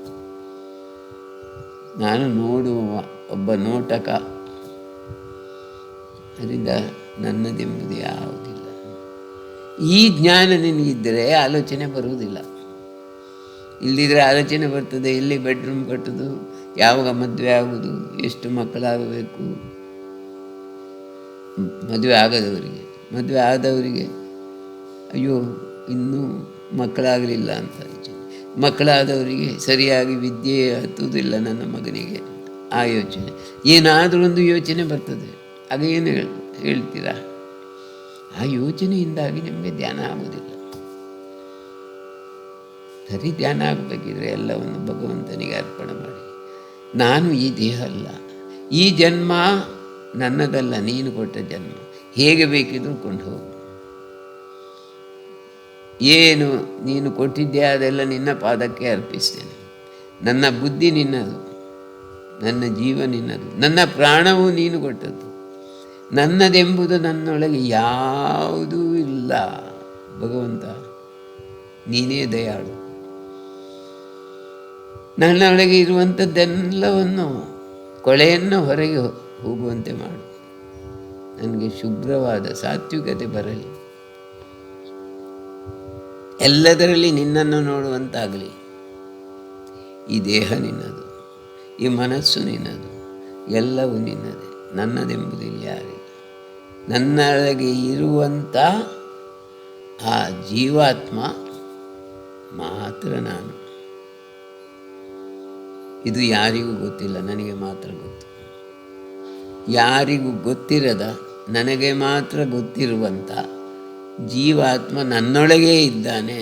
ನಾನು ನೋಡುವ ಒಬ್ಬ ನೋಟಕ. ಅದರಿಂದ ನನ್ನದೆಂಬುದು ಯಾವುದಿಲ್ಲ. ಈ ಜ್ಞಾನ ನಿನಗಿದ್ದರೆ ಆಲೋಚನೆ ಬರುವುದಿಲ್ಲ. ಇಲ್ಲದಿದ್ದರೆ ಆಲೋಚನೆ ಬರ್ತದೆ. ಎಲ್ಲಿ ಬೆಡ್ರೂಮ್ ಕಟ್ಟೋದು, ಯಾವಾಗ ಮದುವೆ ಆಗೋದು, ಎಷ್ಟು ಮಕ್ಕಳಾಗಬೇಕು. ಮದುವೆ ಆಗದವರಿಗೆ, ಮದುವೆ ಆದವರಿಗೆ ಅಯ್ಯೋ ಇನ್ನೂ ಮಕ್ಕಳಾಗಲಿಲ್ಲ ಅಂತ. ಮಕ್ಕಳಾದವರಿಗೆ ಸರಿಯಾಗಿ ವಿದ್ಯೆ ಹತ್ತುವುದಿಲ್ಲ ನನ್ನ ಮಗನಿಗೆ, ಆ ಯೋಚನೆ. ಏನಾದರೂ ಒಂದು ಯೋಚನೆ ಬರ್ತದೆ, ಆಗ ಏನು ಹೇಳ್ತೀರಾ? ಆ ಯೋಚನೆಯಿಂದಾಗಿ ನಿಮಗೆ ಧ್ಯಾನ ಆಗುವುದಿಲ್ಲ. ಸರಿ ಧ್ಯಾನ ಆಗಬೇಕಿದ್ರೆ ಎಲ್ಲವನ್ನು ಭಗವಂತನಿಗೆ ಅರ್ಪಣೆ ಮಾಡಿ. ನಾನು ಈ ದೇಹ ಅಲ್ಲ, ಈ ಜನ್ಮ ನನ್ನದಲ್ಲ, ನೀನು ಕೊಟ್ಟ ಜನ್ಮ, ಹೇಗೆ ಬೇಕಿದ್ರೂ ಕೊಂಡು ಹೋಗು. ಏನು ನೀನು ಕೊಟ್ಟಿದ್ದೆ ಅದೆಲ್ಲ ನಿನ್ನ ಪಾದಕ್ಕೆ ಅರ್ಪಿಸ್ತೇನೆ. ನನ್ನ ಬುದ್ಧಿ ನಿನ್ನದು, ನನ್ನ ಜೀವ ನಿನ್ನದು, ನನ್ನ ಪ್ರಾಣವೂ ನೀನು ಕೊಟ್ಟದ್ದು. ನನ್ನದೆಂಬುದು ನನ್ನೊಳಗೆ ಯಾವುದೂ ಇಲ್ಲ. ಭಗವಂತ ನೀನೇ ದಯಾಳು. ನನ್ನೊಳಗೆ ಇರುವಂಥದ್ದೆಲ್ಲವನ್ನು, ಕೊಳೆಯನ್ನು ಹೊರಗೆ ಹೋಗುವಂತೆ ಮಾಡು. ನನಗೆ ಶುಭ್ರವಾದ ಸಾತ್ವಿಕತೆ ಬರಲಿ, ಎಲ್ಲದರಲ್ಲಿ ನಿನ್ನನ್ನು ನೋಡುವಂತಾಗಲಿ. ಈ ದೇಹ ನಿನ್ನದು, ಈ ಮನಸ್ಸು ನಿನ್ನದು, ಎಲ್ಲವೂ ನಿನ್ನದೇ, ನನ್ನದೆಂಬುದಿಲ್ಲ ಯಾರಿಲ್ಲ. ನನ್ನೊಳಗೆ ಇರುವಂಥ ಆ ಜೀವಾತ್ಮ ಮಾತ್ರ ನಾನು. ಇದು ಯಾರಿಗೂ ಗೊತ್ತಿಲ್ಲ, ನನಗೆ ಮಾತ್ರ ಗೊತ್ತು. ಯಾರಿಗೂ ಗೊತ್ತಿರದ, ನನಗೆ ಮಾತ್ರ ಗೊತ್ತಿರುವಂಥ ಜೀವಾತ್ಮ ನನ್ನೊಳಗೇ ಇದ್ದಾನೆ.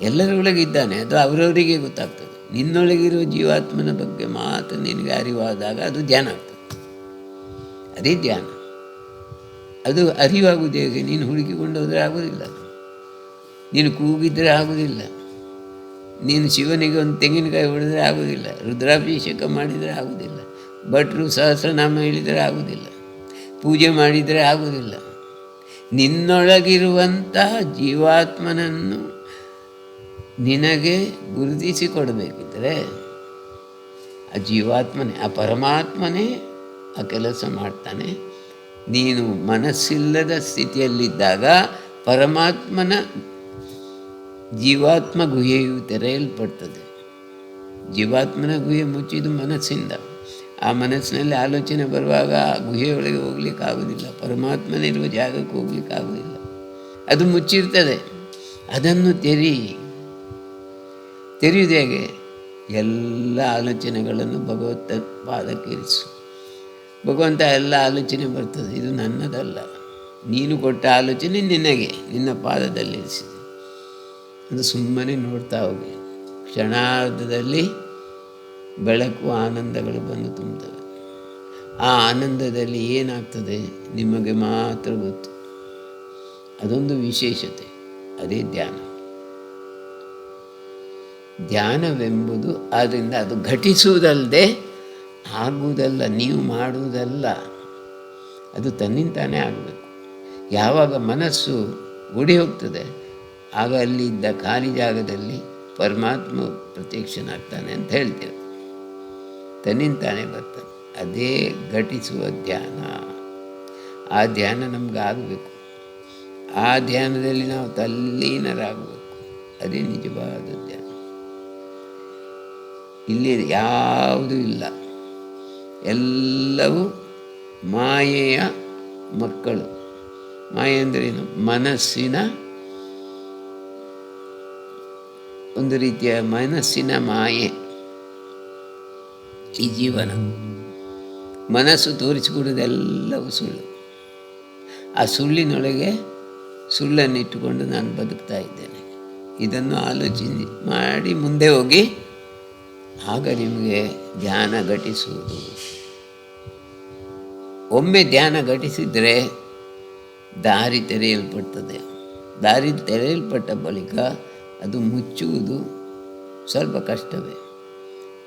ಎಲ್ಲರೊಳಗೆ ಇದ್ದಾನೆ, ಅದು ಅವರವರಿಗೆ ಗೊತ್ತಾಗ್ತದೆ. ನಿನ್ನೊಳಗಿರುವ ಜೀವಾತ್ಮನ ಬಗ್ಗೆ ಮಾತ್ರ ನಿನಗೆ ಅರಿವಾದಾಗ ಅದು ಧ್ಯಾನ ಆಗ್ತದೆ. ಅದೇ ಧ್ಯಾನ. ಅದು ಅರಿವಾಗುವುದು ಹೇಗೆ? ನೀನು ಹುಡುಕಿಕೊಂಡು ಹೋದರೆ ಆಗೋದಿಲ್ಲ, ನೀನು ಕೂಗಿದ್ರೆ ಆಗೋದಿಲ್ಲ, ನೀನು ಶಿವನಿಗೆ ಒಂದು ತೆಂಗಿನಕಾಯಿ ಹೊಡೆದ್ರೆ ಆಗೋದಿಲ್ಲ, ರುದ್ರಾಭಿಷೇಕ ಮಾಡಿದರೆ ಆಗೋದಿಲ್ಲ, ಭಟ್ರು ಸಹಸ್ರನಾಮ ಹೇಳಿದರೆ ಆಗೋದಿಲ್ಲ, ಪೂಜೆ ಮಾಡಿದರೆ ಆಗೋದಿಲ್ಲ. ನಿನ್ನೊಳಗಿರುವಂಥ ಜೀವಾತ್ಮನನ್ನು ನಿನಗೆ ಗುರುತಿಸಿಕೊಡಬೇಕಿದ್ದರೆ ಆ ಜೀವಾತ್ಮನೇ, ಆ ಪರಮಾತ್ಮನೇ ಆ ಕೆಲಸ ಮಾಡ್ತಾನೆ. ನೀನು ಮನಸ್ಸಿಲ್ಲದ ಸ್ಥಿತಿಯಲ್ಲಿದ್ದಾಗ ಪರಮಾತ್ಮನ ಜೀವಾತ್ಮ ಗುಹೆಯು ತೆರೆಯಲ್ಪಡ್ತದೆ. ಜೀವಾತ್ಮನ ಗುಹೆ ಮುಚ್ಚಿದ್ದು ಮನಸ್ಸಿಂದ. ಆ ಮನಸ್ಸಿನಲ್ಲಿ ಆಲೋಚನೆ ಬರುವಾಗ ಆ ಗುಹೆಯೊಳಗೆ ಹೋಗ್ಲಿಕ್ಕಾಗೋದಿಲ್ಲ, ಪರಮಾತ್ಮನಿರುವ ಜಾಗಕ್ಕೆ ಹೋಗ್ಲಿಕ್ಕಾಗೋದಿಲ್ಲ, ಅದು ಮುಚ್ಚಿರ್ತದೆ. ಅದನ್ನು ತೆರೆಯುವುದು ಹೇಗೆ? ಎಲ್ಲ ಆಲೋಚನೆಗಳನ್ನು ಭಗವಂತ ಪಾದಕ್ಕೆ ಇರಿಸು. ಭಗವಂತ ಎಲ್ಲ ಆಲೋಚನೆ ಬರ್ತದೆ, ಇದು ನನ್ನದಲ್ಲ, ನೀನು ಕೊಟ್ಟ ಆಲೋಚನೆ ನಿನಗೆ, ನಿನ್ನ ಪಾದದಲ್ಲಿರಿಸಿದೆ. ಅದು ಸುಮ್ಮನೆ ನೋಡ್ತಾ ಹೋಗಿ, ಕ್ಷಣಾರ್ಧದಲ್ಲಿ ಬೆಳಕು ಆನಂದಗಳು ಬಂದು ತುಂಬುತ್ತವೆ. ಆ ಆನಂದದಲ್ಲಿ ಏನಾಗ್ತದೆ ನಿಮಗೆ ಮಾತ್ರ ಗೊತ್ತು. ಅದೊಂದು ವಿಶೇಷತೆ, ಅದೇ ಧ್ಯಾನ. ಧ್ಯಾನವೆಂಬುದು ಆದ್ದರಿಂದ ಅದು ಘಟಿಸುವುದಲ್ಲದೆ ಆಗುವುದಲ್ಲ, ನೀವು ಮಾಡುವುದಲ್ಲ, ಅದು ತನ್ನಿಂತಾನೇ ಆಗಬೇಕು. ಯಾವಾಗ ಮನಸ್ಸು ಓಡಿ ಹೋಗ್ತದೆ ಆಗ ಅಲ್ಲಿದ್ದ ಖಾಲಿ ಜಾಗದಲ್ಲಿ ಪರಮಾತ್ಮ ಪ್ರತ್ಯಕ್ಷನಾಗ್ತಾನೆ ಅಂತ ಹೇಳ್ತೇವೆ. ತನ್ನಿಂತಾನೇ ಬರ್ತಾನೆ, ಅದೇ ಘಟಿಸುವ ಧ್ಯಾನ. ಆ ಧ್ಯಾನ ನಮ್ಗೆ ಆಗಬೇಕು. ಆ ಧ್ಯಾನದಲ್ಲಿ ನಾವು ತಲ್ಲೀನರಾಗಬೇಕು. ಅದೇ ನಿಜವಾದ ಧ್ಯಾನ. ಇಲ್ಲಿ ಯಾವುದೂ ಇಲ್ಲ, ಎಲ್ಲವೂ ಮಾಯೆಯ ಮಕ್ಕಳು. ಮಾಯೆ ಅಂದ್ರೇನು? ಮನಸ್ಸಿನ ಒಂದು ರೀತಿಯ ಮನಸ್ಸಿನ ಮಾಯೆ ಈ ಜೀವನ. ಮನಸ್ಸು ತೋರಿಸಿಕೊಡುವುದೆಲ್ಲವೂ ಸುಳ್ಳು. ಆ ಸುಳ್ಳಿನೊಳಗೆ ಸುಳ್ಳನ್ನಿಟ್ಟುಕೊಂಡು ನಾನು ಬದುಕ್ತಾ ಇದ್ದೇನೆ. ಇದನ್ನು ಆಲೋಚನೆ ಮಾಡಿ ಮುಂದೆ ಹೋಗಿ, ಆಗ ನಿಮಗೆ ಧ್ಯಾನ ಘಟಿಸುವುದು. ಒಮ್ಮೆ ಧ್ಯಾನ ಘಟಿಸಿದರೆ ದಾರಿ ತೆರೆಯಲ್ಪಡ್ತದೆ. ದಾರಿ ತೆರೆಯಲ್ಪಟ್ಟ ಬಳಿಕ ಅದು ಮುಚ್ಚುವುದು ಸ್ವಲ್ಪ ಕಷ್ಟವೇ.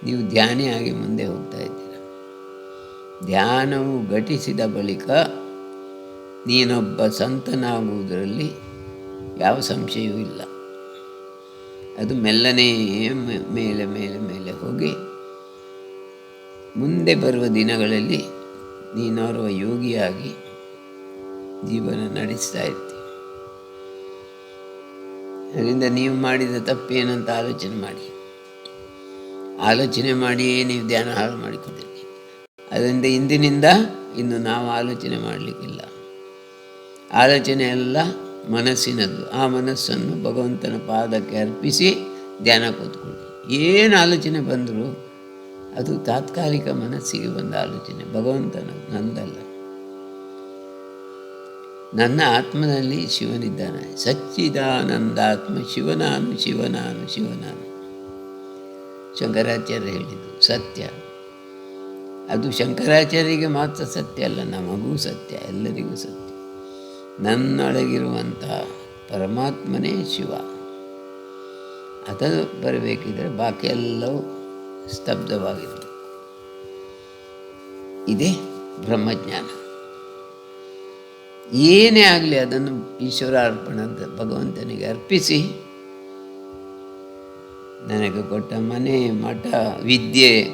ನೀವು ಧ್ಯಾನಿಯಾಗಿ ಮುಂದೆ ಹೋಗ್ತಾ ಇದ್ದೀರ. ಧ್ಯಾನವು ಘಟಿಸಿದ ಬಳಿಕ ನೀನೊಬ್ಬ ಸಂತನಾಗುವುದರಲ್ಲಿ ಯಾವ ಸಂಶಯವೂ ಇಲ್ಲ. ಅದು ಮೆಲ್ಲನೇ ಮೇಲೆ ಮೇಲೆ ಮೇಲೆ ಹೋಗಿ ಮುಂದೆ ಬರುವ ದಿನಗಳಲ್ಲಿ ನೀನೋರ್ವ ಯೋಗಿಯಾಗಿ ಜೀವನ ನಡೆಸ್ತಾ ಇರ್ತೀವಿ. ಅದರಿಂದ ನೀವು ಮಾಡಿದ ತಪ್ಪೇನಂತ ಆಲೋಚನೆ ಮಾಡಿಯೇ ನೀವು ಧ್ಯಾನ ಹಾಳು ಮಾಡಿಕೊಂಡಿರಿ. ಅದರಿಂದ ಇಂದಿನಿಂದ ಇನ್ನು ನಾವು ಆಲೋಚನೆ ಮಾಡಲಿಕ್ಕಿಲ್ಲ. ಆಲೋಚನೆ ಎಲ್ಲ ಮನಸ್ಸಿನದ್ದು. ಆ ಮನಸ್ಸನ್ನು ಭಗವಂತನ ಪಾದಕ್ಕೆ ಅರ್ಪಿಸಿ ಧ್ಯಾನ ಕೂತ್ಕೊಳ್ಳಿ. ಏನು ಆಲೋಚನೆ ಬಂದರೂ ಅದು ತಾತ್ಕಾಲಿಕ ಮನಸ್ಸಿಗೆ ಬಂದ ಆಲೋಚನೆ, ಭಗವಂತನ, ನಂದಲ್ಲ. ನನ್ನ ಆತ್ಮನಲ್ಲಿ ಶಿವನಿದ್ದಾನೆ. ಸಚ್ಚಿದಾನಂದಾತ್ಮ ಶಿವನಾನು ಶಿವನಾನು ಶಿವನಾನು. ಶಂಕರಾಚಾರ್ಯ ಹೇಳಿದ್ದು ಸತ್ಯ. ಅದು ಶಂಕರಾಚಾರ್ಯರಿಗೆ ಮಾತ್ರ ಸತ್ಯ ಅಲ್ಲ, ನಮಗೂ ಸತ್ಯ, ಎಲ್ಲರಿಗೂ ಸತ್ಯ. ನನ್ನೊಳಗಿರುವಂಥ ಪರಮಾತ್ಮನೇ ಶಿವ. ಅದು ಬರಬೇಕಿದ್ರೆ ಬಾಕಿ ಎಲ್ಲವೂ ಸ್ತಬ್ಧವಾಗಿರಬೇಕು. ಇದೇ ಬ್ರಹ್ಮಜ್ಞಾನ. ಏನೇ ಆಗಲಿ ಅದನ್ನು ಈಶ್ವರಾರ್ಪಣ ಅಂತ ಭಗವಂತನಿಗೆ ಅರ್ಪಿಸಿ, ನನಗೆ ಕೊಟ್ಟ ಮನೆ, ಮಠ, ವಿದ್ಯೆ,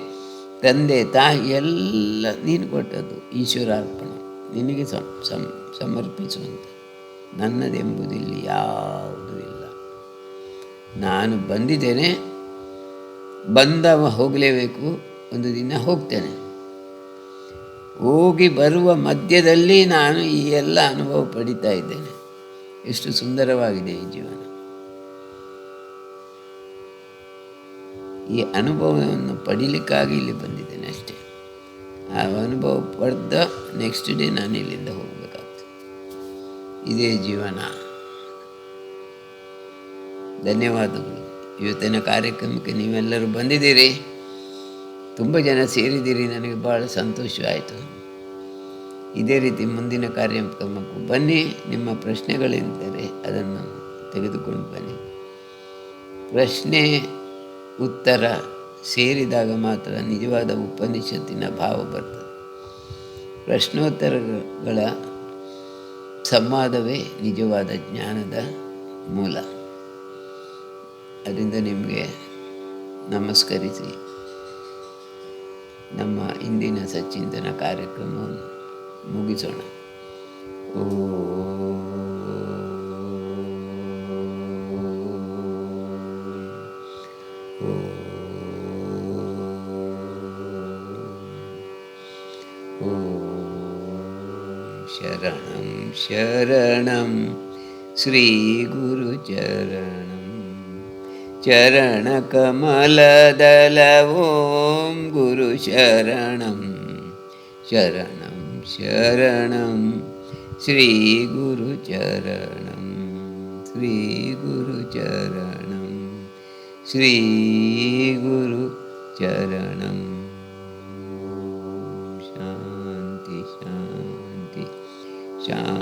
ತಂದೆ, ತಾಯಿ ಎಲ್ಲ ನೀನು ಕೊಟ್ಟದ್ದು ಈಶ್ವರಾರ್ಪಣ, ನಿನಗೆ ಸಮರ್ಪಿಸುವಂಥ. ನನ್ನದೆಂಬುದಿಲ್ಲಿ ಯಾವುದೂ ಇಲ್ಲ. ನಾನು ಬಂದಿದ್ದೇನೆ, ಬಂದವ ಹೋಗಲೇಬೇಕು, ಒಂದು ದಿನ ಹೋಗ್ತೇನೆ. ಹೋಗಿ ಬರುವ ಮಧ್ಯದಲ್ಲಿ ನಾನು ಈ ಎಲ್ಲ ಅನುಭವ ಪಡಿತಾ ಇದ್ದೇನೆ. ಎಷ್ಟು ಸುಂದರವಾಗಿದೆ ಈ ಜೀವನ. ಈ ಅನುಭವವನ್ನು ಪಡೀಲಿಕ್ಕಾಗಿ ಇಲ್ಲಿ ಬಂದಿದ್ದೇನೆ ಅಷ್ಟೇ. ಆ ಅನುಭವ ಪಡೆದ ನೆಕ್ಸ್ಟ್ ಡೇ ನಾನು ಇಲ್ಲಿಂದ ಹೋಗಬೇಕಾಗ್ತದೆ. ಇದೇ ಜೀವನ. ಧನ್ಯವಾದಗಳು. ಇವತ್ತಿನ ಕಾರ್ಯಕ್ರಮಕ್ಕೆ ನೀವೆಲ್ಲರೂ ಬಂದಿದ್ದೀರಿ, ತುಂಬ ಜನ ಸೇರಿದ್ದೀರಿ, ನನಗೆ ಭಾಳ ಸಂತೋಷವಾಯಿತು. ಇದೇ ರೀತಿ ಮುಂದಿನ ಕಾರ್ಯಕ್ರಮಕ್ಕೂ ಬನ್ನಿ. ನಿಮ್ಮ ಪ್ರಶ್ನೆಗಳೆಂದರೆ ಅದನ್ನು ತೆಗೆದುಕೊಂಡು ಬನ್ನಿ. ಪ್ರಶ್ನೆ ಉತ್ತರ ಸೇರಿದಾಗ ಮಾತ್ರ ನಿಜವಾದ ಉಪನಿಷತ್ತಿನ ಭಾವ ಬರ್ತದೆ. ಪ್ರಶ್ನೋತ್ತರಗಳ ಸಂವಾದವೇ ನಿಜವಾದ ಜ್ಞಾನದ ಮೂಲ. ಅದರಿಂದ ನಿಮಗೆ ನಮಸ್ಕರಿಸಿ ನಮ್ಮ ಇಂದಿನ ಸಚ್ಚಿಂತನ ಕಾರ್ಯಕ್ರಮವನ್ನು ಮುಗಿಸೋಣ. ಶರಣಂ ಶರಣಂ ಶ್ರೀ ಗುರು ಚರಣಂ ಚರಣ ಕಮಲದಲ ಓಂ ಗುರು ಶರಣಂ ಶರಣಂ ಶರಣಂ ಶ್ರೀ ಗುರು ಚರಣಂ ಶ್ರೀ ಗುರು ಚರಣಂ ಶ್ರೀ ಗುರು ಚರಣಂ. ಶಾಂತಿ ಶಾಂತಿ ಶಾಂತಿ.